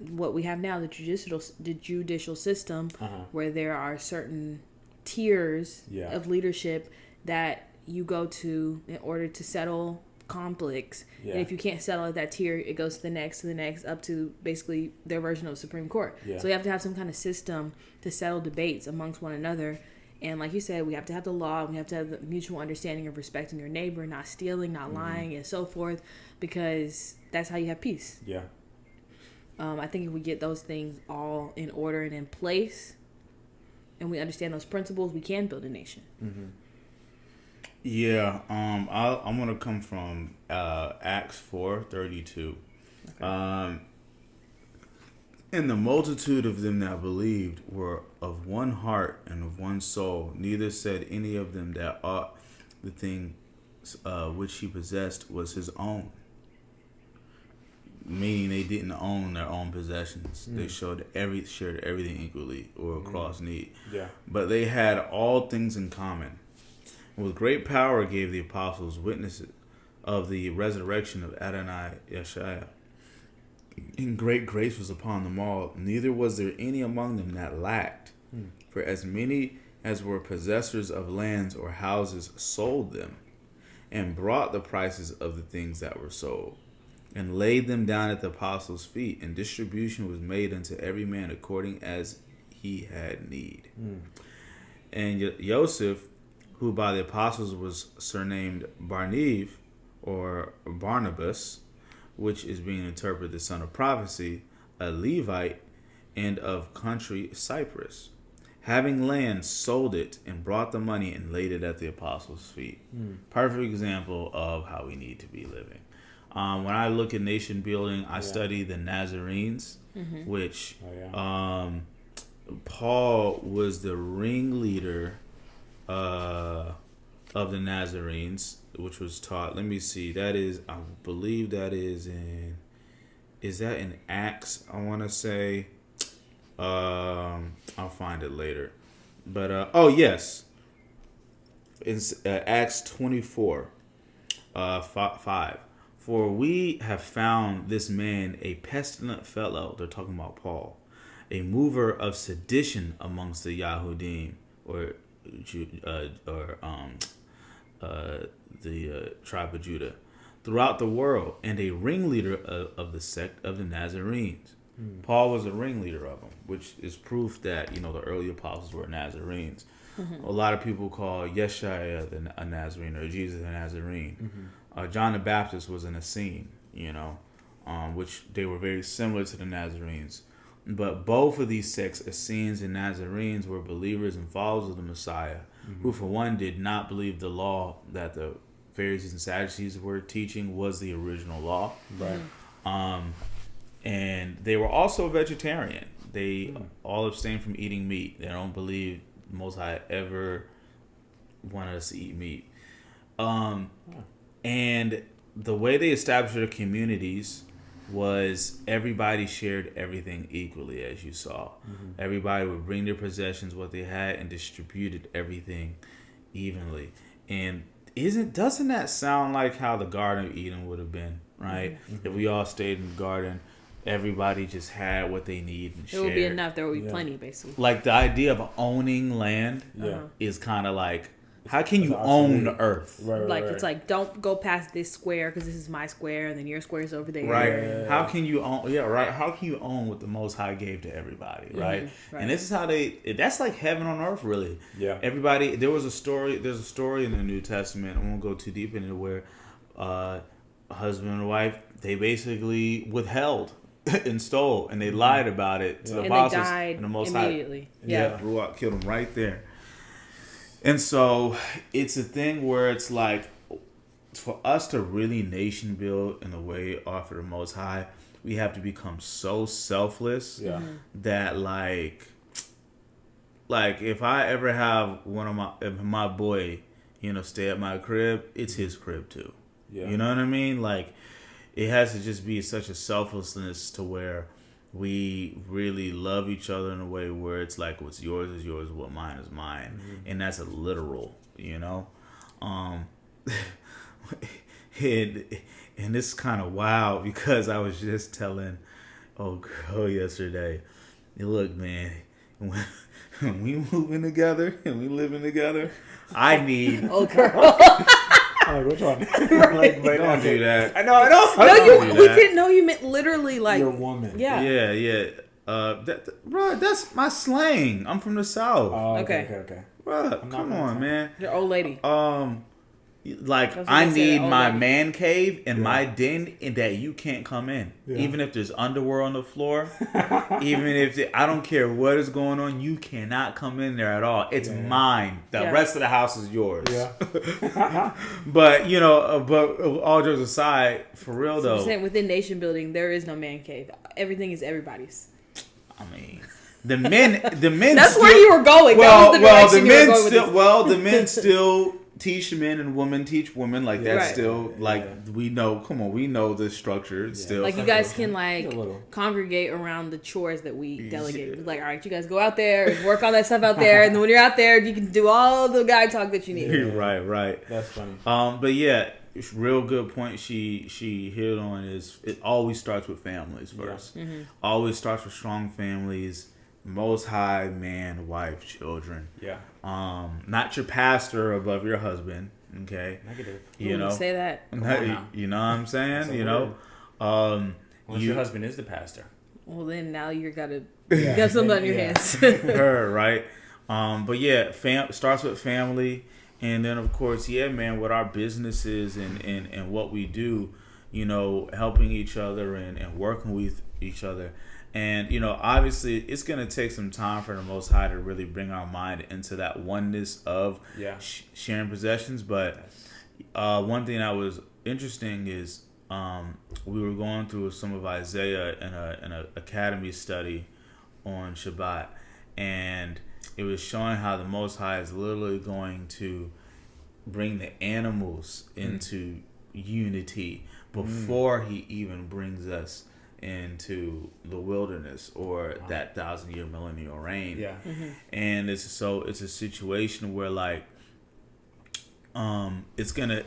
what we have now, the judicial system, where there are certain tiers of leadership that you go to in order to settle conflicts. And if you can't settle at that tier, it goes to the next, up to basically their version of the Supreme Court. So you have to have some kind of system to settle debates amongst one another. And like you said, we have to have the law. We have to have the mutual understanding of respecting your neighbor, not stealing, not lying, and so forth, because that's how you have peace. I think if we get those things all in order and in place, and we understand those principles, we can build a nation. Yeah, I'm gonna come from Acts 4:32. And the multitude of them that believed were of one heart and of one soul. Neither said any of them that aught the thing which he possessed was his own. Meaning they didn't own their own possessions. They shared everything equally or across need. But they had all things in common. With great power gave the apostles witnesses of the resurrection of Adonai Yeshua. And great grace was upon them all. Neither was there any among them that lacked. For as many as were possessors of lands or houses sold them, and brought the prices of the things that were sold, and laid them down at the apostles' feet, and distribution was made unto every man according as he had need. And Joseph, who by the apostles was surnamed Barneve, or Barnabas, which is being interpreted the son of prophecy, a Levite, and of country Cyprus. Having land, sold it, and brought the money and laid it at the apostles' feet. Perfect example of how we need to be living. When I look at nation building, I study the Nazarenes, which Paul was the ringleader of the Nazarenes, which was taught. Let me see. That is, I believe that is in. Is that in Acts? I want to say. I'll find it later. But oh yes, it's Acts 24, 5. For we have found this man a pestilent fellow. They're talking about Paul, a mover of sedition amongst the Yahudim, or the tribe of Judah, throughout the world, and a ringleader of the sect of the Nazarenes. Paul was a ringleader of them, which is proof that the early apostles were Nazarenes. A lot of people call Yeshua a Nazarene, or Jesus a Nazarene. John the Baptist was an Essene, which they were very similar to the Nazarenes. But both of these sects, Essenes and Nazarenes, were believers and followers of the Messiah, who for one did not believe the law that the Pharisees and Sadducees were teaching was the original law. Right. And they were also vegetarian. They all abstain from eating meat. They don't believe the Most High ever wanted us to eat meat. And the way they established their communities was everybody shared everything equally, as you saw. Everybody would bring their possessions, what they had, and distributed everything evenly. And doesn't that sound like how the Garden of Eden would have been, right? If we all stayed in the garden, everybody just had what they need and shared. It would be enough. There would be plenty, basically. Like the idea of owning land is kind of like, how can you own the earth? Right. It's like, don't go past this square because this is my square, and then your square is over there. Right. How can you own? Yeah. Right. How can you own what the Most High gave to everybody? Right. And this is how that's like heaven on earth, really. Yeah. Everybody. There's a story in the New Testament. I won't go too deep into it, where husband and wife, they basically withheld and stole, and they lied about it to the apostles, and they died and the Most immediately. High, Ruach killed them right there. And so it's a thing where it's like, for us to really nation build in the way offered the Most High, we have to become so selfless that like if I ever have if my boy, stay at my crib, it's his crib too. Yeah. You know what I mean? Like, it has to just be such a selflessness to where we really love each other in a way where it's like, what's yours is yours, what mine is mine. And that's a literal, and it's kind of wild, because I was just telling old girl yesterday, look, man, when we moving together and we living together, I need old girl. Like, which one? Like, but don't do that. I know. No, we didn't know you meant literally like your woman. Yeah. Bro, that's my slang. I'm from the South. Oh, okay. Bro, come on, man. Your old lady. Like, I need my man cave and my den that you can't come in. Even if there's underwear on the floor, even if I don't care what is going on, you cannot come in there at all. It's mine. The rest of the house is yours. Yeah. But but all jokes aside, for real though. So within nation building, there is no man cave. Everything is everybody's. I mean, the men. That's still, where you were going. The men still teach men and women teach women. Like, that's still we know. Come on, we know the structure. It's still like, you guys can congregate around the chores that we delegate. Like, all right, you guys go out there and work on that stuff out there, and then when you're out there, you can do all the guy talk that you need. Right. That's funny. But yeah, it's real good point she hit on is it always starts with families first. Always starts with strong families. Most High, man, wife, children. Yeah. Not your pastor above your husband. Okay. Negative. Say that. You know what I'm saying? Unless your husband is the pastor. Well, then now you got something on your hands. Her, right? But yeah, starts with family, And then, of course, yeah, man, with our businesses and what we do, helping each other and working with each other. And, obviously, it's going to take some time for the Most High to really bring our mind into that oneness of sharing possessions. But one thing that was interesting is we were going through some of Isaiah in an academy study on Shabbat. And it was showing how the Most High is literally going to bring the animals into unity before he even brings us into the wilderness or that 1,000-year millennial reign. Yeah. And it's a situation where it's gonna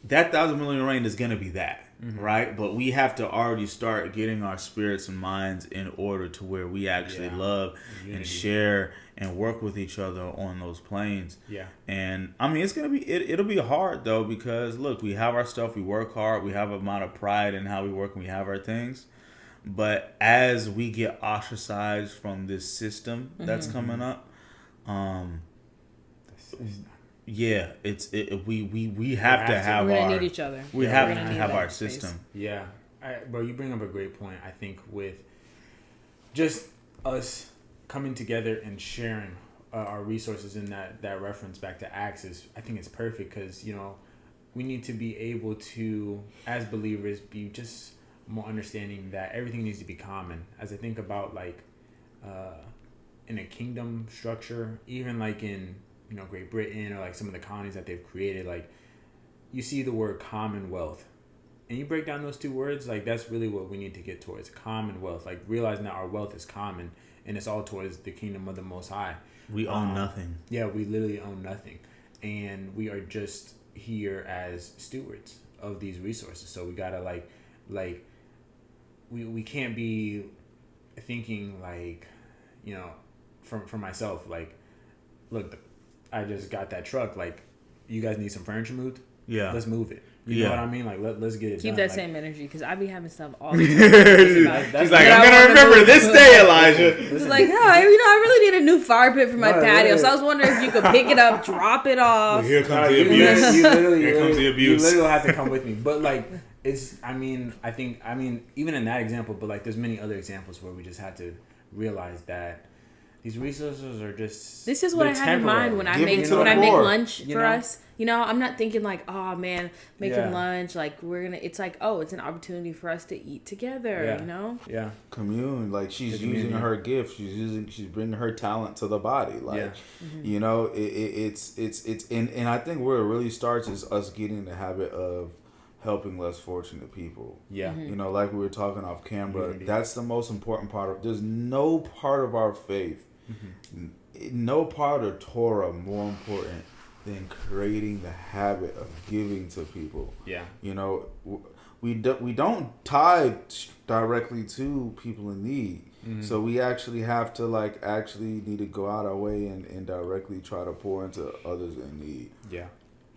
that 1,000 millennial reign is gonna be that. Right? But we have to already start getting our spirits and minds in order to where we actually love and share and work with each other on those planes. Yeah. And I mean, it's going to be, it'll be hard though, because look, we have our stuff, we work hard, we have a amount of pride in how we work and we have our things. But as we get ostracized from this system that's coming up, yeah, we have to have we're our. gonna need each other. We have to have our system. Yeah, bro, you bring up a great point. I think with just us coming together and sharing our resources in that reference back to Acts I think it's perfect because we need to be able to, as believers, be just more understanding that everything needs to be common. As I think about in a kingdom structure, even in Great Britain or some of the colonies that they've created, you see the word commonwealth, and you break down those two words, that's really what we need to get towards, commonwealth, realizing that our wealth is common and it's all towards the kingdom of the Most High. We own nothing. Yeah, we literally own nothing, and we are just here as stewards of these resources. So we gotta we can't be thinking for myself, look, I just got that truck. You guys need some furniture moved? Yeah. Let's move it. You know what I mean? Let's get it done. Keep that same energy, because I be having stuff all the time. She's like, I'm going to remember this day, Elijah. It's like, I really need a new fire pit for my patio. So I was wondering if you could pick it up, drop it off. Well, here comes the abuse. Here comes the abuse. You literally have to come with me. But I think even in that example, but there's many other examples where we just had to realize that these resources are just. This is what I have in mind when I make lunch for us. I'm not thinking oh man, making lunch we're gonna. It's it's an opportunity for us to eat together. Yeah. Commune. She's using her gift. She's bringing her talent to the body. It's and I think where it really starts is us getting the habit of helping less fortunate people. Yeah. Like we were talking off camera. That's the most important part of. There's no part of our faith. No part of Torah more important than creating the habit of giving to people. Yeah. We don't tithe directly to people in need. So we actually have to actually need to go out our way and directly try to pour into others in need. Yeah.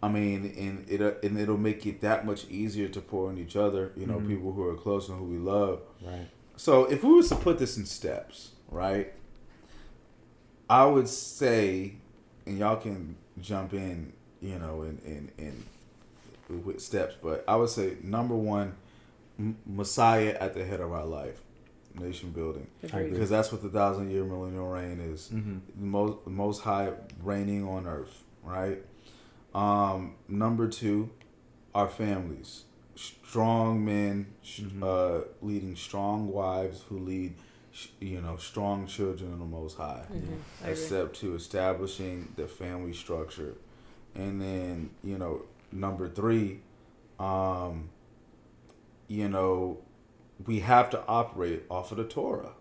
I mean, and it'll make it that much easier to pour on each other, people who are close and who we love. Right. So if we was to put this in steps, right? I would say, and y'all can jump in, in with steps, but I would say number one, Messiah at the head of our life, nation building, because that's what the 1,000-year millennial reign is. The most High reigning on earth, right? Number two, our families, strong men leading strong wives who lead strong children in the Most High. Step two, establishing the family structure. And then, number three, we have to operate off of the Torah,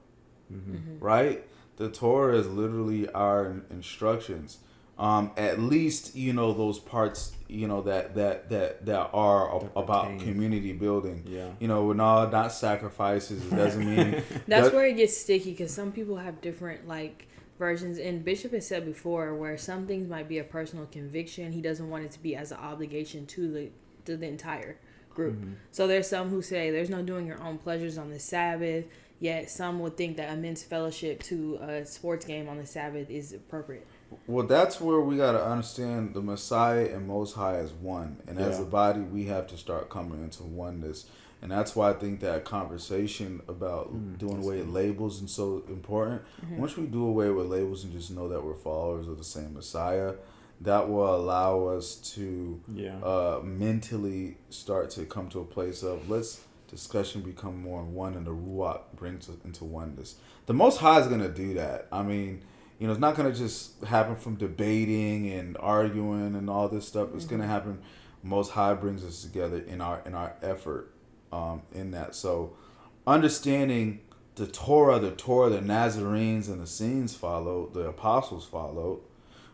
right? The Torah is literally our instructions. At least, those parts, that are about community building. Yeah. We're not sacrifices. It doesn't mean that's where it gets sticky, because some people have different versions. And Bishop has said before, where some things might be a personal conviction. He doesn't want it to be as an obligation to the entire group. So there's some who say there's no doing your own pleasures on the Sabbath. Yet some would think that a men's fellowship to a sports game on the Sabbath is appropriate. Well, that's where we got to understand the Messiah and Most High as one. And as a body, we have to start coming into oneness. And that's why I think that conversation about doing away with labels is so important. Once we do away with labels and just know that we're followers of the same Messiah, that will allow us to mentally start to come to a place of let's discussion become more in one, and the Ruach brings us into oneness. The Most High is going to do that. I mean, you know, it's not going to just happen from debating and arguing and all this stuff. It's going to happen. Most High brings us together in our effort in that. So understanding the Torah, the Nazarenes and the Essenes followed, the apostles followed,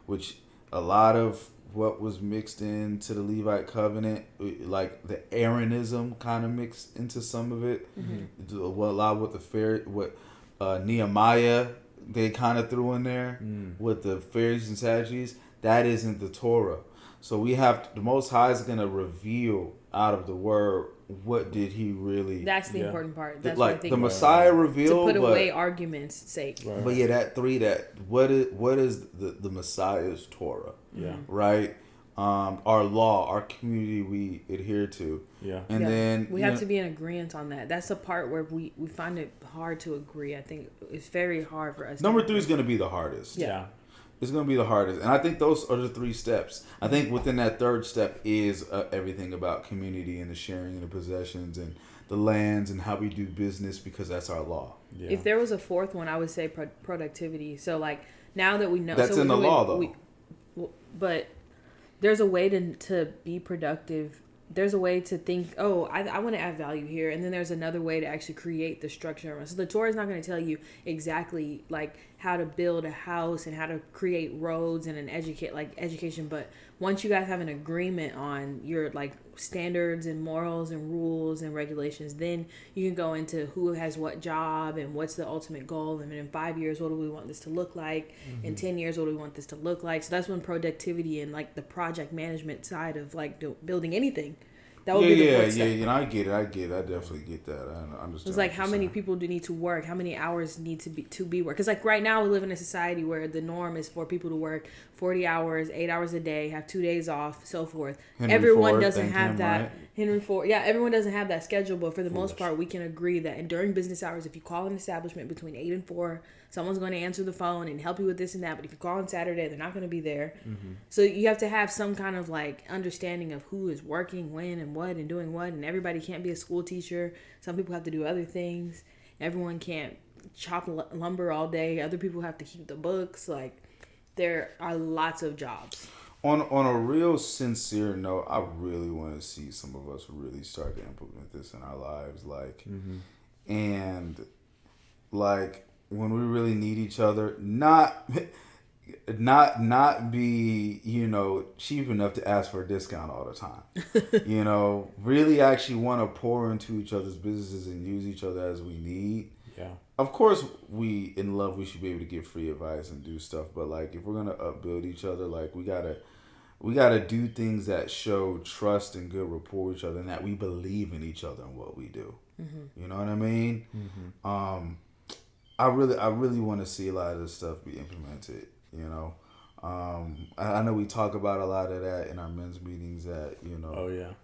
which a lot of what was mixed into the Levite covenant, like the Aaronism kind of mixed into some of it. A lot what Nehemiah they kind of threw in there with the Pharisees and Sadducees. That isn't the Torah. So we have the Most High is going to reveal out of the Word what did he really. That's the important part. That's like what I think the Messiah revealed to put away arguments' sake. Right. But yeah, what is the Messiah's Torah? Yeah. Right. Our law, our community we adhere to. Yeah. And then we have to be in agreement on that. That's the part where we find it hard to agree. I think it's very hard for us. Number 3 is going to be the hardest. Yeah. It's going to be the hardest. And I think those are the 3 steps. I think within that 3rd step is everything about community and the sharing and the possessions and the lands and how we do business, because that's our law. Yeah. If there was a 4th one, I would say productivity. So like now that we know. That's in the law though. But there's a way to be productive. There's a way to think, I want to add value here. And then there's another way to actually create the structure. So the Torah is not going to tell you exactly like how to build a house and how to create roads and education. But once you guys have an agreement on your like standards and morals and rules and regulations, then you can go into who has what job and what's the ultimate goal. And in 5 years, what do we want this to look like? In 10 years, what do we want this to look like? So that's when productivity and like the project management side of like building anything. That would be the fourth step. You know, I get it. I definitely get that. I understand. It's like how many people do need to work? How many hours need to be work? Because like right now we live in a society where the norm is for people to work 40 hours, 8 hours a day, have 2 days off, so forth. Everyone doesn't have that. Right? Henry Ford. Yeah, everyone doesn't have that schedule, but for the most part, we can agree that during business hours, if you call an establishment between 8 and 4, someone's going to answer the phone and help you with this and that. But if you call on Saturday, they're not going to be there. So you have to have some kind of like understanding of who is working when and what and doing what. And everybody can't be a school teacher. Some people have to do other things. Everyone can't chop lumber all day. Other people have to keep the books. Like there are lots of jobs. On a real sincere note, I really want to see some of us really start to implement this in our lives, like, and like when we really need each other, not be, you know, cheap enough to ask for a discount all the time. You know, really actually want to pour into each other's businesses and use each other as we need. Yeah. Of course, we should be able to give free advice and do stuff, but like if we're gonna upbuild each other, like we gotta do things that show trust and good rapport with each other, and that we believe in each other and what we do. You know what I mean? I really want to see a lot of this stuff be implemented. You know, I know we talk about a lot of that in our men's meetings at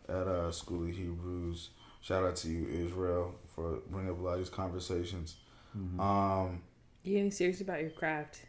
at School of Hebrews. Shout out to you, Israel, for bringing up a lot of these conversations. You getting serious about your craft?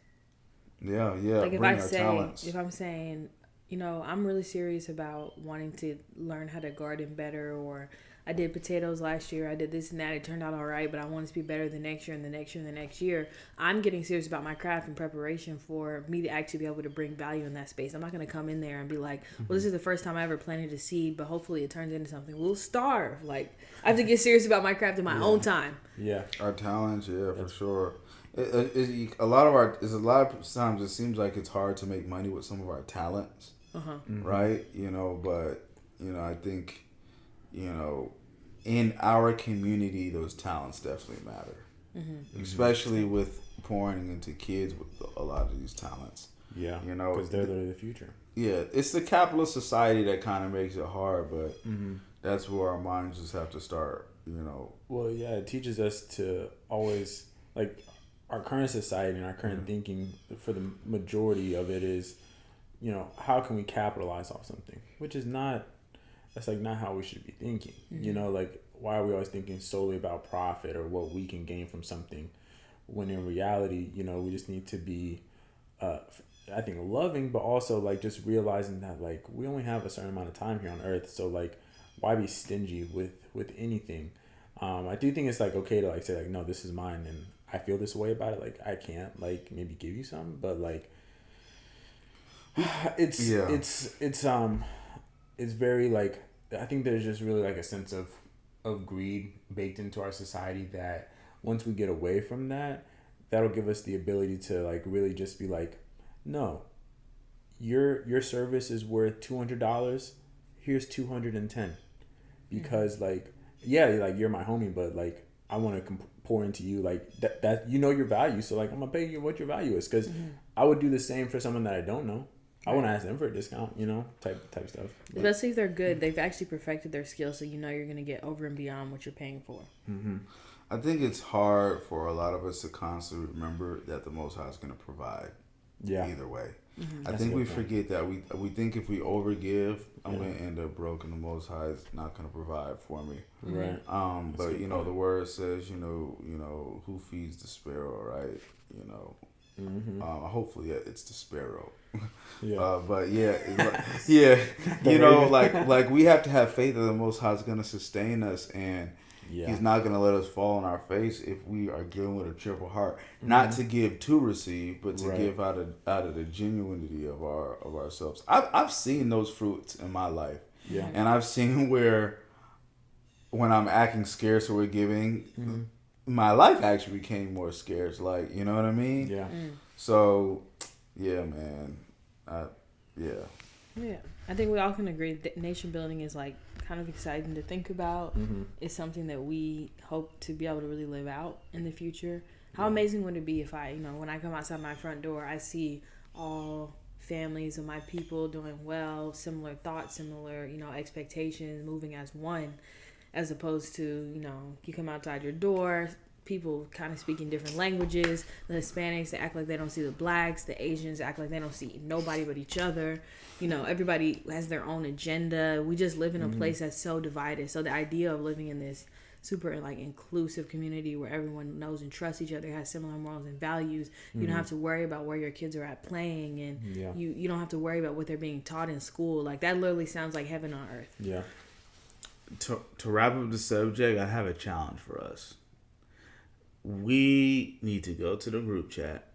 Yeah. Like if I'm saying, you know, I'm really serious about wanting to learn how to garden better, or I did potatoes last year, I did this and that, it turned out all right, but I want it to be better the next year and the next year and the next year. I'm getting serious about my craft in preparation for me to actually be able to bring value in that space. I'm not going to come in there and be like, well, this is the first time I ever planted a seed, but hopefully it turns into something. We'll starve. Like, I have to get serious about my craft in my own time. Yeah. Our talents, for sure. A lot of times it seems like it's hard to make money with some of our talents, right? You know, but, you know, I think, you know, in our community, those talents definitely matter, especially with pouring into kids with a lot of these talents. Yeah, you know, because they're the future. Yeah, it's the capitalist society that kind of makes it hard, but that's where our minds just have to start, you know. Well, yeah, it teaches us to always, like, our current society and our current thinking for the majority of it is, how can we capitalize off something, which is not, that's like not how we should be thinking. Like, why are we always thinking solely about profit or what we can gain from something, when in reality, we just need to be, I think, loving, but also like just realizing that like we only have a certain amount of time here on earth. So like, why be stingy with anything? I do think it's like okay to like say like, no, this is mine and I feel this way about it. Like I can't like maybe give you some, but like it's very like, I think there's just really like a sense of greed baked into our society that once we get away from that, that'll give us the ability to like really just be like, no, your service is worth $200. Here's $210, because like, yeah, like you're my homie, but like I want to pour into you like that your value. So like I'm gonna pay you what your value is, because I would do the same for someone that I don't know. I want to ask them for a discount, type stuff. But especially if they're good, they've actually perfected their skills, so you're going to get over and beyond what you're paying for. I think it's hard for a lot of us to constantly remember that the Most High is going to provide. Yeah. Either way. Mm-hmm. I think we forget that we think if we overgive, I'm going to end up broke and the Most High is not going to provide for me. Right. But the word says, who feeds the sparrow, right? Hopefully it's the sparrow. Yeah. But yeah, like we have to have faith that the Most High is going to sustain us, and He's not going to let us fall on our face if we are given with a cheerful heart. Not to give to receive, but to give out of the genuinity of ourselves. I've seen those fruits in my life. Yeah. And I've seen where when I'm acting scarce or giving, my life actually became more scarce. Like, you know what I mean? Yeah. So, yeah, man. Yeah. I think we all can agree that nation building is like kind of exciting to think about. It's something that we hope to be able to really live out in the future. How amazing would it be if when I come outside my front door, I see all families of my people doing well, similar thoughts, similar, expectations, moving as one, as opposed to, you come outside your door, people kind of speaking different languages. The Hispanics, they act like they don't see the blacks. The Asians act like they don't see nobody but each other. Everybody has their own agenda. We just live in a place that's so divided. So the idea of living in this super like inclusive community where everyone knows and trusts each other, has similar morals and values. You don't have to worry about where your kids are at playing, and you don't have to worry about what they're being taught in school. Like that literally sounds like heaven on earth. Yeah. To wrap up the subject, I have a challenge for us. We need to go to the group chat.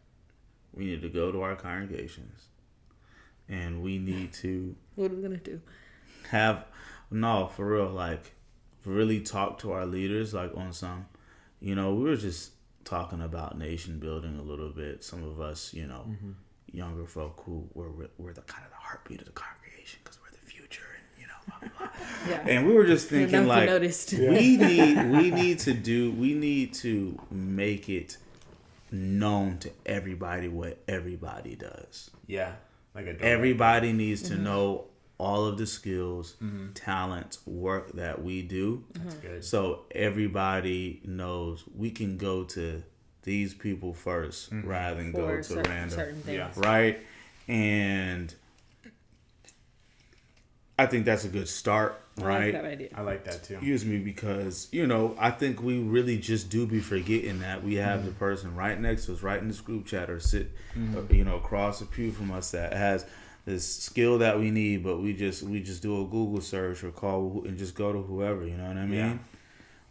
We need to go to our congregations. And we need to... What are we going to do? For real, like, really talk to our leaders, like, on some... we were just talking about nation building a little bit. Some of us, younger folk who we're the kind of the heartbeat of the congregation because we're the future and, blah, blah, blah. Yeah. And we were just thinking, like, noticed. we need to make it known to everybody what everybody does. Yeah. Everybody needs to know all of the skills, talents, work that we do. That's good. So everybody knows we can go to these people first rather than go to random. Certain things. Yeah. Right? And I think that's a good start, right? I like that idea. I like that too. Excuse me, because, I think we really just do be forgetting that we have the person right next to us, right in this group chat, or sit, across the pew from us that has this skill that we need, but we just do a Google search or call and just go to whoever, you know what I mean?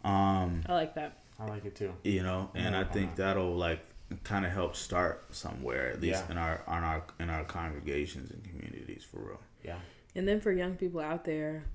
I like that. I like it too. And I think that'll like kind of help start somewhere, at least in our congregations and communities, for real. Yeah. And then for young people out there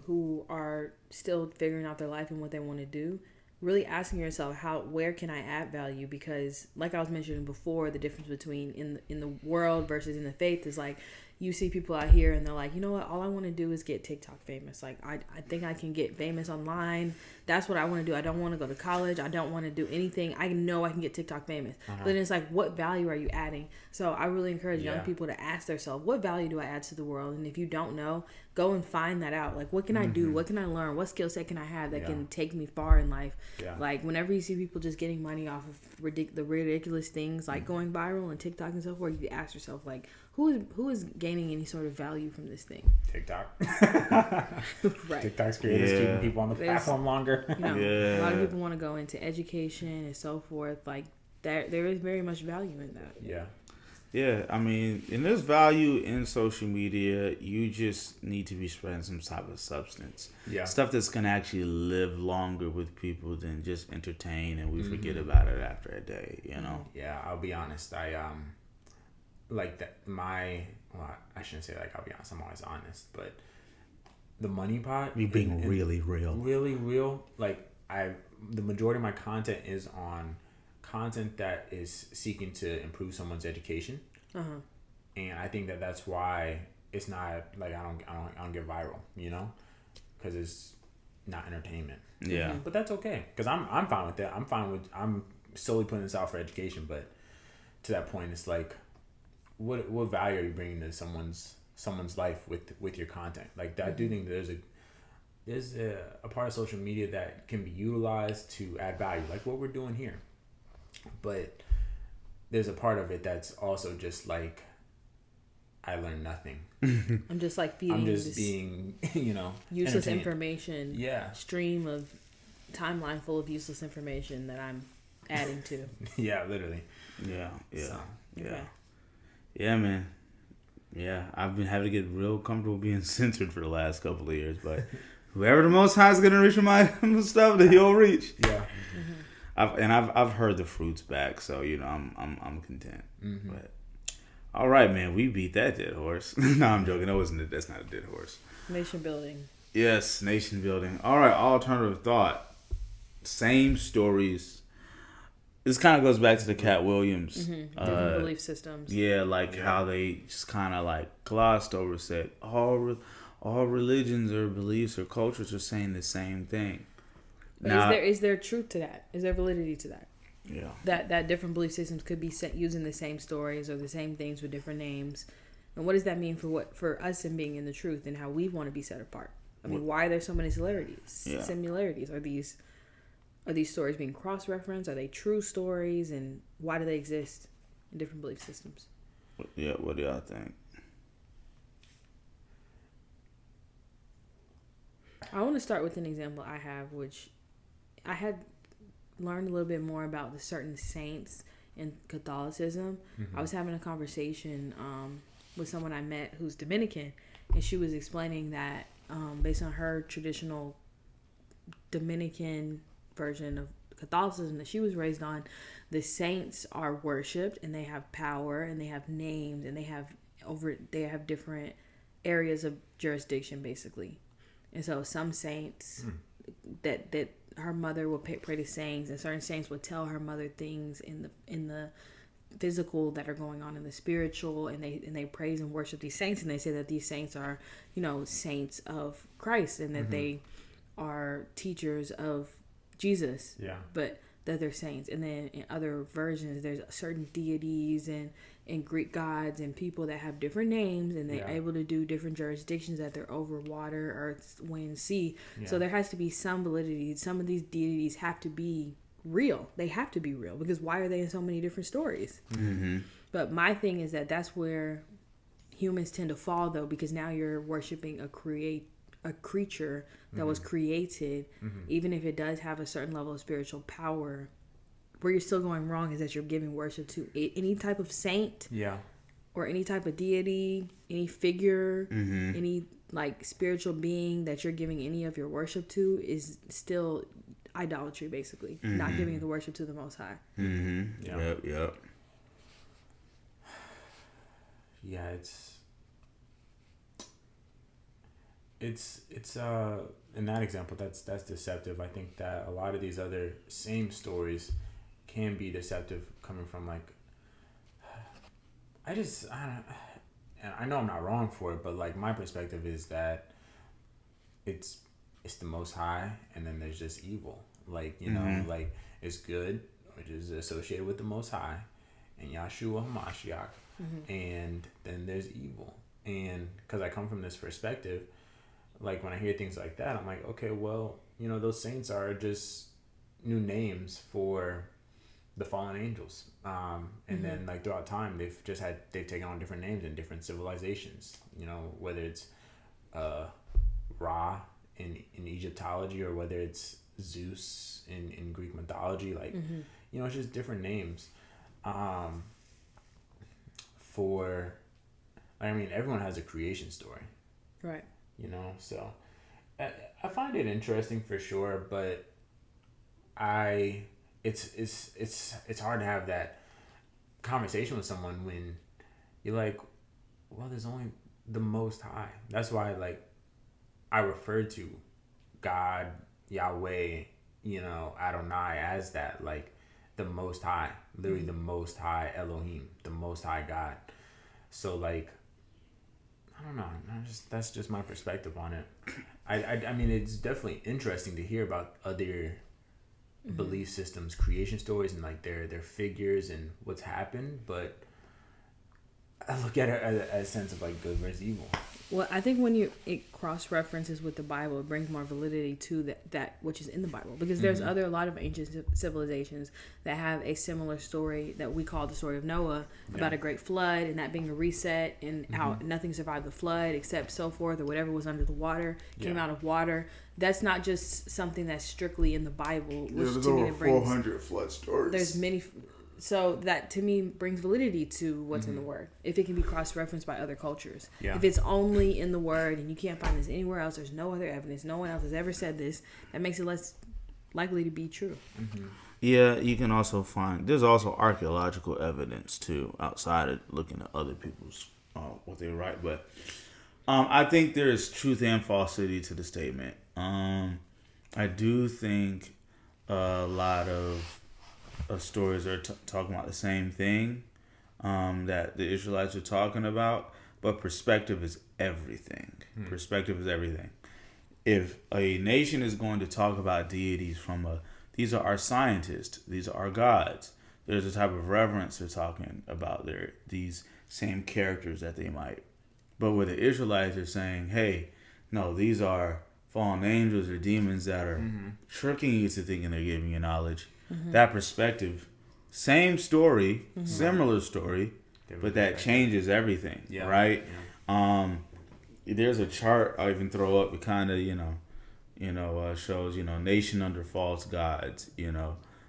who are still figuring out their life and what they want to do, really asking yourself, where can I add value? Because like I was mentioning before, the difference between in the world versus in the faith is like, you see people out here and they're like, you know what, all I want to do is get TikTok famous. Like, I think I can get famous online. That's what I want to do. I don't want to go to college. I don't want to do anything. I know I can get TikTok famous. But then it's like, what value are you adding? So I really encourage young people to ask themselves, what value do I add to the world? And if you don't know, go and find that out. Like, what can I do? What can I learn? What skill set can I have that can take me far in life? Like, whenever you see people just getting money off of the ridiculous things, like going viral and TikTok and so forth, you ask yourself, like, who is gaining any sort of value from this thing? TikTok. Right. TikTok's creators keeping people on the platform longer. You know, a lot of people want to go into education and so forth. Like, there is very much value in that. Yeah. Yeah, I mean, and there's value in social media. You just need to be spreading some type of substance. Yeah. Stuff that's going to actually live longer with people than just entertain and we forget about it after a day, you know? Yeah, I'll be honest. I like that I shouldn't say like I'll be honest, I'm always honest, but the money pot, You being really real. really real. Like, the majority of my content is on content that is seeking to improve someone's education, and I think that's why it's not like I don't get viral, you know, because it's not entertainment. Yeah. But that's okay, because I'm fine with that. I'm solely putting this out for education, but to that point, it's like, what value are you bringing to someone's life with your content? Like, I do think there's a part of social media that can be utilized to add value, like what we're doing here. But there's a part of it that's also just like, I learned nothing. I'm just like feeding. I'm just being, useless information. Yeah. Stream of timeline full of useless information that I'm adding to. Yeah, literally. Yeah. So, okay. Yeah, man. Yeah, I've been having to get real comfortable being censored for the last couple of years, but whoever the Most High is gonna reach my stuff, that He'll reach. Yeah. I've heard the fruits back, so I'm content. But all right, man, we beat that dead horse. No, I'm joking. That's not a dead horse. Nation building. Yes, nation building. All right, alternative thought. Same stories. This kind of goes back to the Katt Williams. Different belief systems. Yeah, like how they just kind of like glossed over, said all religions or beliefs or cultures are saying the same thing. But now, is there truth to that? Is there validity to that? Yeah. That different belief systems could be set using the same stories or the same things with different names. And what does that mean for us and being in the truth and how we want to be set apart? I mean, why are there so many similarities? Are these stories being cross-referenced? Are they true stories? And why do they exist in different belief systems? Yeah, what do y'all think? I want to start with an example I have, which I had learned a little bit more about the certain saints in Catholicism. I was having a conversation with someone I met who's Dominican, and she was explaining that based on her traditional Dominican version of Catholicism that she was raised on, the saints are worshipped and they have power and they have names and they have different areas of jurisdiction, basically. And so some saints that her mother will pray to saints, and certain saints would tell her mother things in the physical that are going on in the spiritual, and they praise and worship these saints, and they say that these saints are saints of Christ and that they are teachers of Jesus, but that they're saints. And then in other versions there's certain deities and Greek gods and people that have different names, and they're able to do different jurisdictions, that they're over water, earth, wind, sea. So there has to be some validity. Some of these deities have to be real. They have to be real, because why are they in so many different stories? But my thing is that's where humans tend to fall, though, because now you're worshiping a creature that was created, even if it does have a certain level of spiritual power. Where you're still going wrong is that you're giving worship to any type of saint, or any type of deity, any figure, any like spiritual being that you're giving any of your worship to is still idolatry, basically. Not giving the worship to the Most High. Yep. Yeah, it's in that example that's deceptive. I think that a lot of these other same stories can be deceptive, coming from like I don't, and I know I'm not wrong for it, but like my perspective is that it's the Most High, and then there's just evil. Like, you know, like it's good, which is associated with the Most High, and Yahshua Hamashiach, and then there's evil. And because I come from this perspective, like when I hear things like that, I'm like, okay, well, you know, those saints are just new names for the fallen angels. And then like throughout time, they've taken on different names in different civilizations, you know, whether it's Ra in Egyptology, or whether it's Zeus in Greek mythology. Like, you know, it's just different names for, I mean, everyone has a creation story, Right. you know, so I find it interesting for sure, but it's hard to have that conversation with someone when you're like, well, there's only the Most High. That's why, like, I refer to God, Yahweh, you know, Adonai as that, like the Most High, literally the Most High Elohim, the Most High God. So like, I don't know, that's just my perspective on it. I mean, it's definitely interesting to hear about other belief systems, creation stories, and like their figures and what's happened, but I look at it as a sense of like good versus evil. Well, I think when it cross references with the Bible, it brings more validity to that which is in the Bible, because there's a lot of ancient civilizations that have a similar story that we call the story of Noah, about a great flood, and that being a reset, and how nothing survived the flood except so forth, or whatever was under the water came out of water. That's not just something that's strictly in the Bible. Which There's to me over 400 flood stories. There's many. So that to me brings validity to what's in the Word. If it can be cross-referenced by other cultures. Yeah. If it's only in the Word and you can't find this anywhere else, there's no other evidence, no one else has ever said this, that makes it less likely to be true. Yeah, you can also find, there's also archaeological evidence too, outside of looking at other people's, what they write. But I think there is truth and falsity to the statement. I do think a lot of stories are talking about the same thing that the Israelites are talking about, but perspective is everything. Perspective is everything. If a nation is going to talk about deities these are our scientists, these are our gods, there's a type of reverence they're talking about these same characters that they might. But with the Israelites are saying, hey, no, these are fallen angels or demons that are tricking you to thinking they're giving you knowledge. That perspective, same story, similar story, but that changes everything, right? Yeah. There's a chart I'll even throw up. It kind of, shows, nation under false gods,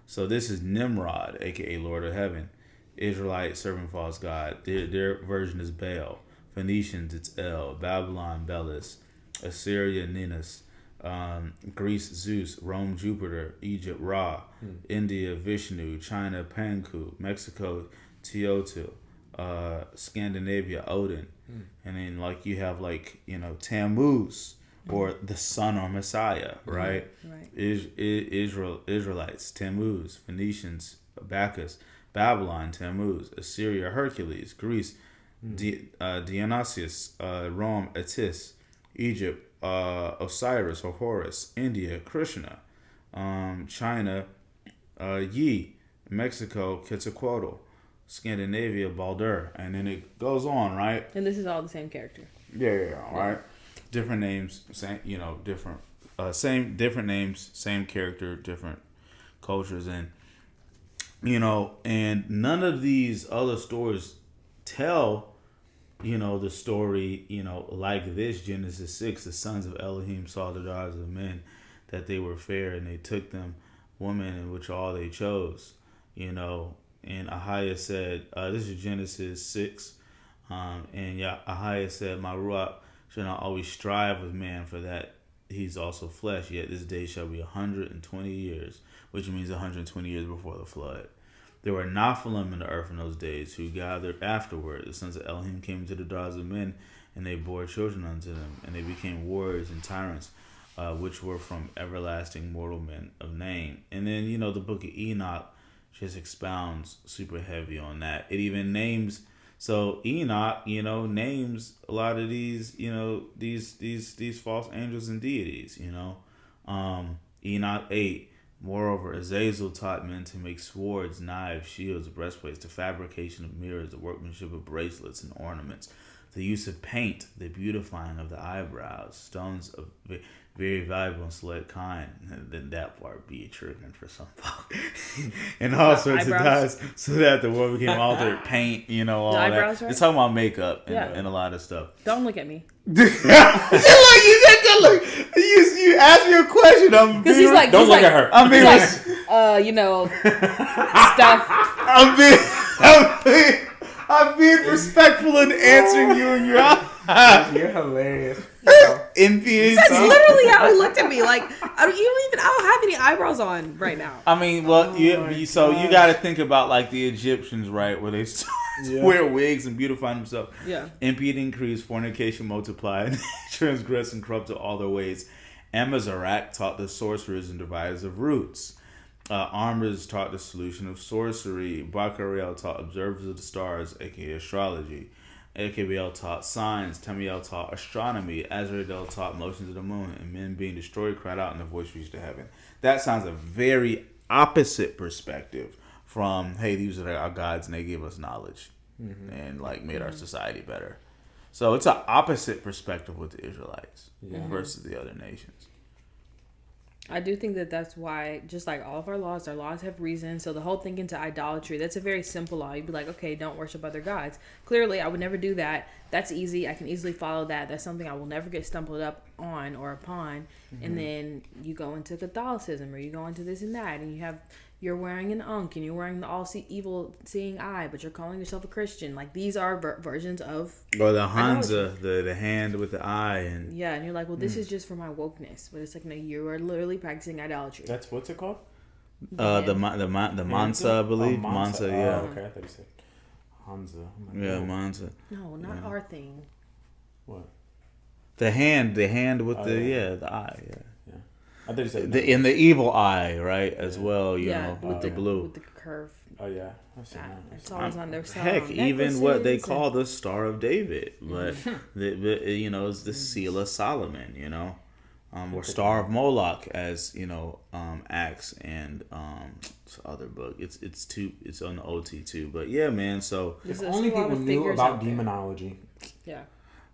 So this is Nimrod, aka Lord of Heaven. Israelite serving false god. Their version is Baal. Phoenicians, it's El. Babylon, Belus. Assyria, Ninus. Greece, Zeus. Rome, Jupiter. Egypt, Ra. India, Vishnu. China, Panku. Mexico, Teotl. Scandinavia, Odin. And then you have Tammuz, or the son or Messiah, right? Right. Israelites, Tammuz. Phoenicians, Bacchus. Babylon, Tammuz. Assyria, Hercules. Greece, Dionysius. Rome, Attis. Egypt, Osiris or Horus. India, Krishna. China, Yi. Mexico, Quetzalcoatl. Scandinavia, Baldur. And then it goes on, right? And this is all the same character. Yeah, right? Different names, same, different, different names, same character, different cultures. And, and none of these other stories tell the story, like this. Genesis 6, the sons of Elohim saw the daughters of men, that they were fair, and they took them women in which all they chose, And Ahiah said, this is Genesis 6, and Ahiah said, my Ruach shall not always strive with man, for that he's also flesh, yet this day shall be 120 years, which means 120 years before the flood. There were Nephilim in the earth in those days, who gathered afterward. The sons of Elohim came to the daughters of men, and they bore children unto them, and they became warriors and tyrants, which were from everlasting mortal men of name. And then, the book of Enoch just expounds super heavy on that. It even names So Enoch, names a lot of these, these false angels and deities, Enoch 8. Moreover, Azazel taught men to make swords, knives, shields, breastplates, the fabrication of mirrors, the workmanship of bracelets and ornaments, the use of paint, the beautifying of the eyebrows, stones of very valuable and select kind. And then that part be triggering for some folk. And all sorts eyebrows. of dyes, so that the world became altered. Paint, all The that. eyebrows, right? It's talking about makeup and, Yeah. and a lot of stuff. Don't look at me. You did that look. You asked me a question. Because he's like, Don't look at her. I'm being, stuff. I'm being respectful in answering you in your eyes. You're hilarious. NPA. That's literally how he looked at me. Like, I don't have any eyebrows on right now. I mean, well, you got to think about like the Egyptians, right, where they wear wigs and beautify themselves. Yeah. Impede increased, fornication multiplied, transgress and corrupted all their ways. Amazarak taught the sorcerers and dividers of roots. Armors taught the solution of sorcery. Bacariel taught observers of the stars, aka astrology. AKBL taught signs. Tamiel taught astronomy. Azrael taught motions of the moon. And men being destroyed cried out and the voice reached to heaven. That sounds a very opposite perspective from, hey, these are our gods and they gave us knowledge and like made our society better. So it's an opposite perspective with the Israelites versus the other nations. I do think that that's why, just like all of our laws have reason. So the whole thing into idolatry, that's a very simple law. You'd be like, okay, don't worship other gods. Clearly, I would never do that. That's easy. I can easily follow that. That's something I will never get stumbled up on or upon. And then you go into Catholicism or you go into this and that, and you're wearing an ankh and you're wearing the evil seeing eye, but you're calling yourself a Christian. Like, these are versions of or the Hanza, the hand with the eye, and and you're like, well, this is just for my wokeness, but it's like, no, you are literally practicing idolatry. That's what's it called? the Mansa, I believe. Mansa, yeah. Oh, okay, I thought you said Hanza. Yeah, Mansa. No, not our thing. What? The hand with the eye, yeah. I thought you said In the evil eye, right, as well, you know, with the blue. With the curve. Oh yeah, I've seen that. It's always on their song. Heck, even what they call the Star of David, but it's the Seal of Solomon, or Star of Moloch, as Acts and other book. It's on the OT too, but yeah, man. So if only people knew about demonology. Yeah.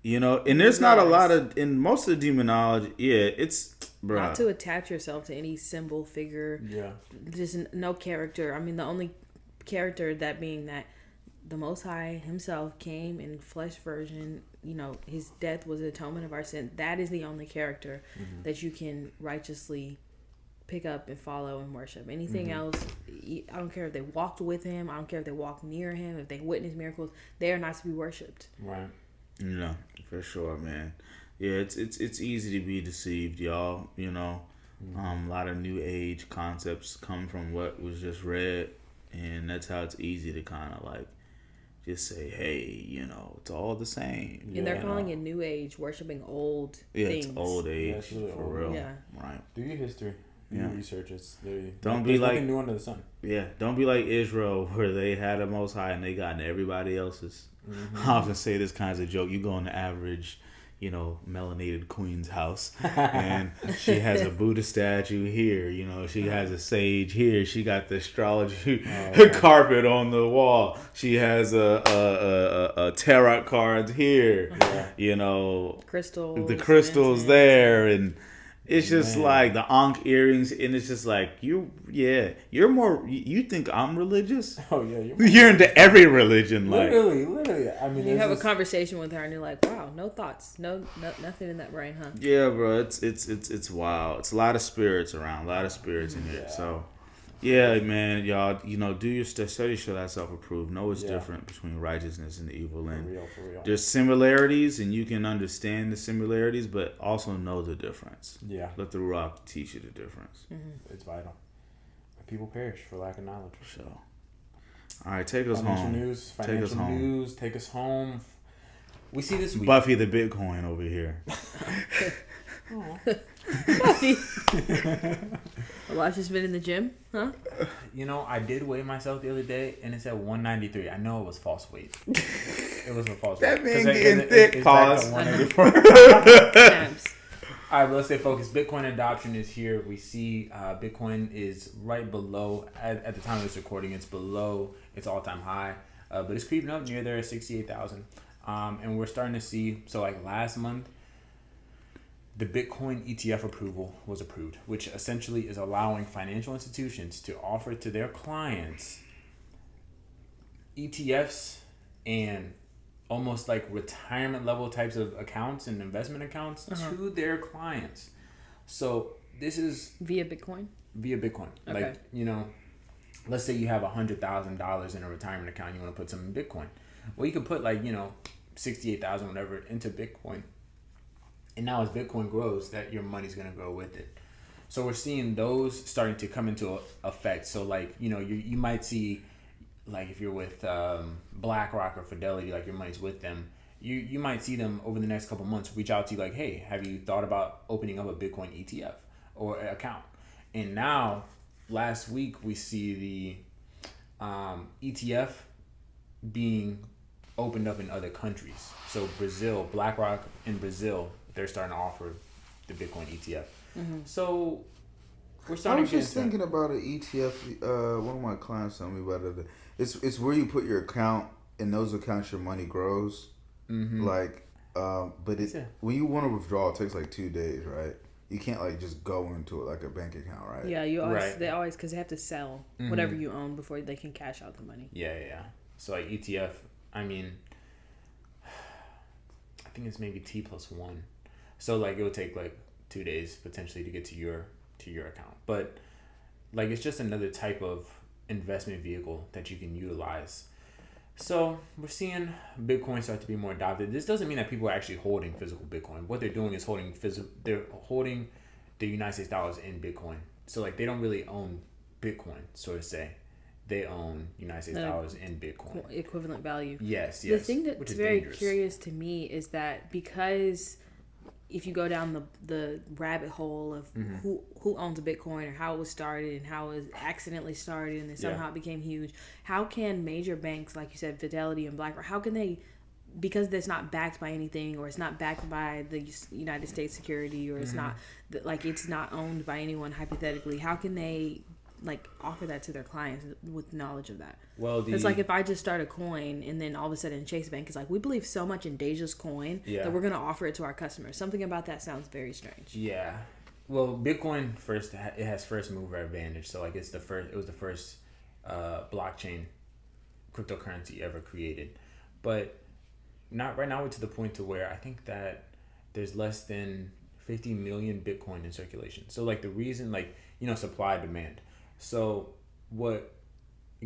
And there's not a lot of in most of the demonology. Yeah, it's. Bruh. Not to attach yourself to any symbol, figure. Yeah. Just no character. I mean, the only character that being that the Most High himself came in flesh version. His death was an atonement of our sin. That is the only character that you can righteously pick up and follow and worship. Anything else, I don't care if they walked with him. I don't care if they walked near him. If they witnessed miracles, they are not to be worshipped. Right. For sure, man. Yeah, it's easy to be deceived, y'all. A lot of new age concepts come from what was just read, and that's how it's easy to kind of like just say, hey, it's all the same. And they're calling it new age, worshiping old things. It's old age, it's really for old. real. Yeah. Right. Do your history. Do your research. Don't be like new under the sun. Yeah, don't be like Israel, where they had the Most High and they got into everybody else's. I often say this kind of joke. You go in the average, melanated queen's house, and she has a Buddha statue here. She has a sage here. She got the astrology carpet on the wall. She has a tarot cards here. Crystals. The crystals there, and it's just like the Ankh earrings, and it's just like you're more. You think I'm religious? Oh yeah, you're into every religion, like literally. I mean, you have a conversation with her, and you're like, "Wow, no thoughts, no nothing in that brain, huh?" Yeah, bro, it's wild. It's a lot of spirits around, a lot of spirits in here. So, yeah, man, y'all, do your study, show that self-approved. Know it's different between righteousness and the evil, and for real. There's similarities, and you can understand the similarities, but also know the difference. Yeah, let the Rock teach you the difference. It's vital. People perish for lack of knowledge. So, all right, take us home. Financial news. Take us home. We see this week. Buffy the Bitcoin over here. Buffy. Well, I've just been in the gym, huh? You know, I did weigh myself the other day, and it said 193. I know it was false weight. It was a false weight. That man 'Cause getting it's thick. back to Pause. 184. Stamps. All right, but let's stay focused. Bitcoin adoption is here. We see Bitcoin is right below, at the time of this recording, it's below its all-time high, but it's creeping up near there, 68,000. And we're starting to see, so like last month, the Bitcoin ETF approval was approved, which essentially is allowing financial institutions to offer to their clients ETFs and almost like retirement level types of accounts and investment accounts to their clients. So this is Via Bitcoin? via Bitcoin. Okay. Like, you know, let's say you have $100,000 in a retirement account, you want to put some in Bitcoin. Well, you could put like, you know, 68,000 whatever into Bitcoin. And now as Bitcoin grows, that your money's going to grow with it. So we're seeing those starting to come into effect. So like, you know, you might see, like if you're with BlackRock or Fidelity, like your money's with them, you might see them over the next couple months reach out to you like, hey, have you thought about opening up a Bitcoin ETF or account? And now, last week, we see the ETF being opened up in other countries. So Brazil, BlackRock in Brazil, they're starting to offer the Bitcoin ETF. Mm-hmm. So we're I starting was to just thinking about an ETF. One of my clients told me about it. It's where you put your account. In those accounts, your money grows. Mm-hmm. Like, but when you want to withdraw, it takes like 2 days, right? You can't like just go into it like a bank account, right? Yeah, they always because they have to sell whatever you own before they can cash out the money. Yeah. So like ETF, I mean, I think it's maybe T+1. So like it would take like 2 days potentially to get to your account, but like it's just another type of investment vehicle that you can utilize. So we're seeing Bitcoin start to be more adopted. This doesn't mean that people are actually holding physical Bitcoin. What they're doing is they're holding the United States dollars in Bitcoin. So like they don't really own Bitcoin, so to say. They own United States dollars in Bitcoin. Equivalent value. Yes. The thing that's very curious to me is that because if you go down the rabbit hole of who owns a Bitcoin or how it was started and how it was accidentally started and then somehow it became huge, how can major banks, like you said, Fidelity and BlackRock, how can they, because it's not backed by anything or it's not backed by the United States security or it's not, like it's not owned by anyone hypothetically, how can they like offer that to their clients with knowledge of that? Well, it's like if I just start a coin and then all of a sudden Chase Bank is like, we believe so much in Deja's coin that we're going to offer it to our customers. Something about that sounds very strange. Yeah. Well, Bitcoin it has first mover advantage. So like it was the first blockchain cryptocurrency ever created. But not right now we're to the point to where I think that there's less than 50 million Bitcoin in circulation. So like the reason, like, you know, supply demand. So what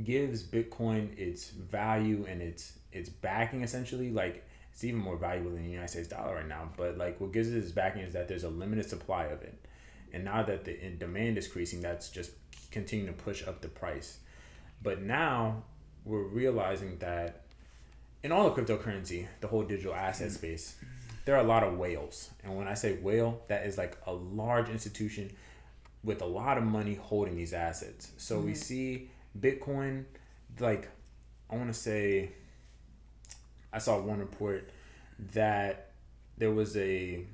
gives Bitcoin its value and its backing, essentially, like it's even more valuable than the United States dollar right now. But like what gives it its backing is that there's a limited supply of it. And now that the demand is increasing, that's just continuing to push up the price. But now we're realizing that in all of cryptocurrency, the whole digital asset space, there are a lot of whales. And when I say whale, that is like a large institution with a lot of money holding these assets. So we see Bitcoin, like, I want to say, I saw one report that there was an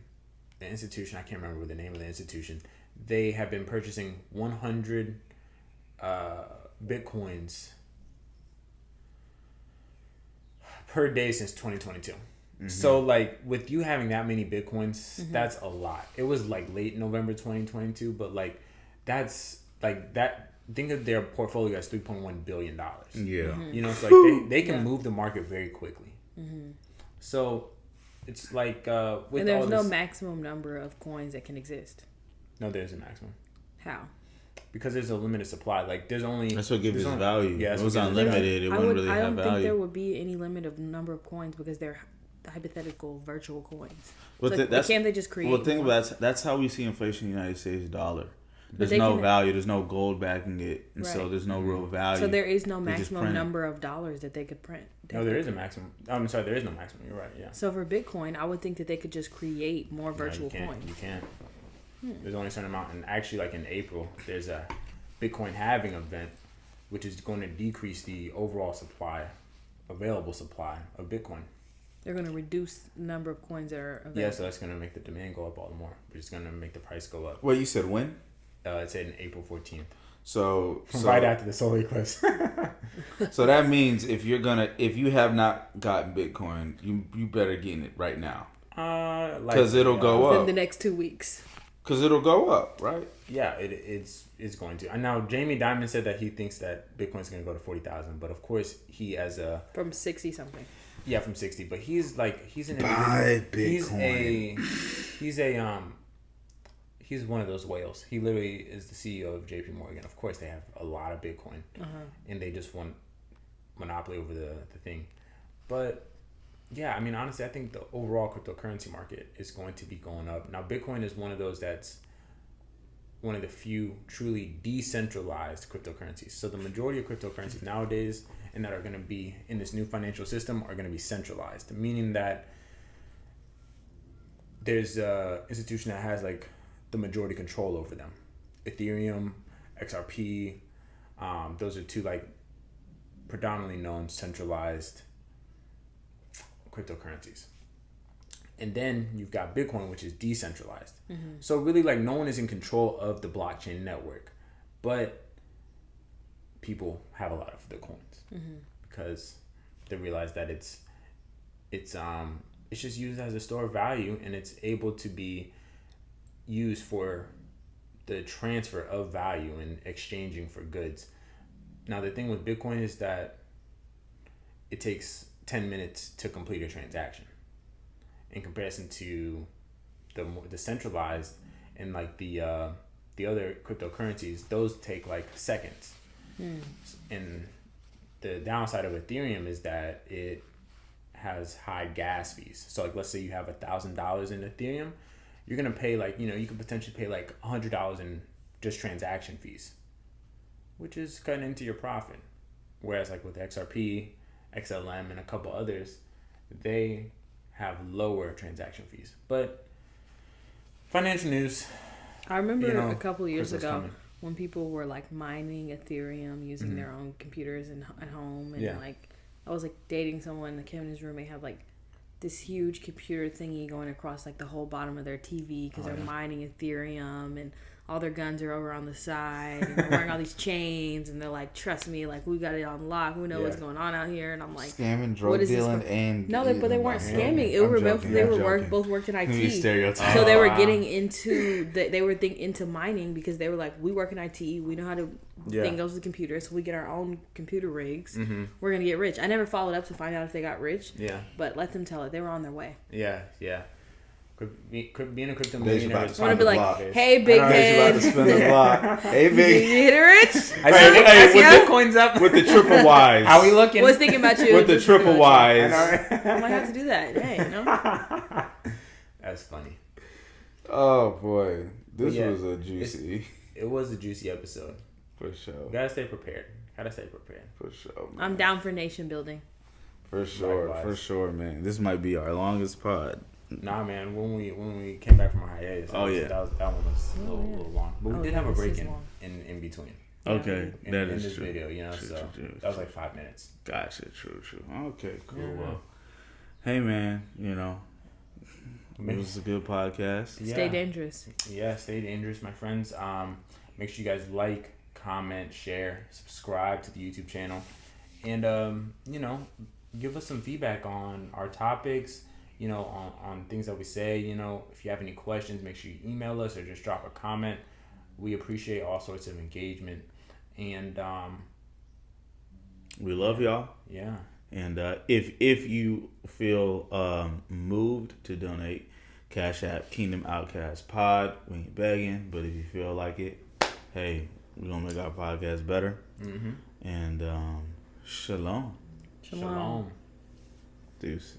institution, I can't remember the name of the institution, they have been purchasing 100 Bitcoins per day since 2022. So like with you having that many Bitcoins, that's a lot. It was like late November 2022, but like that's like that. Think of their portfolio as $3.1 billion. Yeah. You know, it's like they can move the market very quickly. So it's like with and there's all no this, maximum number of coins that can exist. No, there's a maximum. How? Because there's a limited supply. Like there's only that's what gives it value. Yeah, if it was unlimited, it wouldn't really have value. I don't think there would be any limit of number of coins because they're hypothetical virtual coins. But so can't they just create? Well, think about it, that's how we see inflation in the United States dollar. There's no value. There's no gold backing it, and so there's no real value. So there is no maximum number of dollars that they could print. No, there is a maximum. I'm sorry, there is no maximum. You're right. Yeah. So for Bitcoin, I would think that they could just create more virtual coins. coins. You can't. There's only a certain amount. And actually, like in April, there's a Bitcoin halving event, which is going to decrease the overall available supply of Bitcoin. They're going to reduce the number of coins that are available. Yeah, so that's going to make the demand go up all the more, which is going to make the price go up. Wait, you said when? It's in April 14th. So right after the solar eclipse. So that means if you have not gotten Bitcoin, you better get it right now. Because it'll go up in the next 2 weeks. Because it'll go up, right? Yeah, it's going to. And now Jamie Dimon said that he thinks that Bitcoin's going to go to 40,000, but of course he from 60 something. Yeah, from 60, but he's an buy Bitcoin. He's one of those whales. He literally is the CEO of JP Morgan. Of course, they have a lot of Bitcoin, and they just want monopoly over the thing. But yeah, I mean, honestly, I think the overall cryptocurrency market is going to be going up. Now, Bitcoin is one of those that's one of the few truly decentralized cryptocurrencies. So the majority of cryptocurrencies nowadays and that are going to be in this new financial system are going to be centralized, meaning that there's an institution that has like the majority control over them. Ethereum, XRP, those are two like predominantly known centralized cryptocurrencies. And then you've got Bitcoin, which is decentralized. So really like no one is in control of the blockchain network, but people have a lot of the coins because they realize that it's just used as a store of value, and it's able to be used for the transfer of value and exchanging for goods. Now the thing with Bitcoin is that it takes 10 minutes to complete a transaction in comparison to the centralized and like the other cryptocurrencies. Those take like seconds. And the downside of Ethereum is that it has high gas fees. So like let's say you have $1,000 in Ethereum, you're gonna pay like, you could potentially pay like $100 in just transaction fees, which is cutting into your profit. Whereas like with XRP, XLM, and a couple others, they have lower transaction fees. But financial news. I remember a couple of years ago coming. when people were like mining Ethereum using their own computers at home, and like I was like dating someone, like him and his roommate have like this huge computer thingy going across like the whole bottom of their TV because they're mining Ethereum, and all their guns are over on the side, and they're wearing all these chains, and they're like, trust me, like we got it on lock, we know what's going on out here. And I'm like, scamming, drug dealing, and but they weren't scamming. Both worked in IT, so they were getting into mining because they were like, we work in IT, we know how to thing goes with the computer, so we get our own computer rigs. We're gonna get rich. I never followed up to find out if they got rich. But let them tell it. They were on their way. Yeah. Being a crypto millionaire, I want to be like, hey, big head. About to spend a lot. Hey, big. You hit it rich? I see Bitcoin's up with the triple Ys. How we looking? Was thinking about you. With the triple Ys. I might have to do that. Hey, That's funny. Oh boy, this was a juicy. It was a juicy episode. For sure. You gotta stay prepared. For sure. Man. I'm down for nation building. For sure. Likewise. For sure, man. This might be our longest pod. Nah, man. When we came back from our hiatus, that one was a little long, but we did have a break in between. Okay, in this true. video, True. That was like 5 minutes. Gotcha. True. Okay, cool. Yeah. Well, hey, man. It was a good podcast. Stay dangerous. Yeah, stay dangerous, my friends. Make sure you guys like, comment, share, subscribe to the YouTube channel, and give us some feedback on our topics. On things that we say. If you have any questions, make sure you email us or just drop a comment. We appreciate all sorts of engagement, and we love y'all. Yeah. And if you feel moved to donate, Cash App Kingdom Outkasts Pod. We ain't begging, but if you feel like it, hey, we're gonna make our podcast better. And shalom. Shalom. Deuces.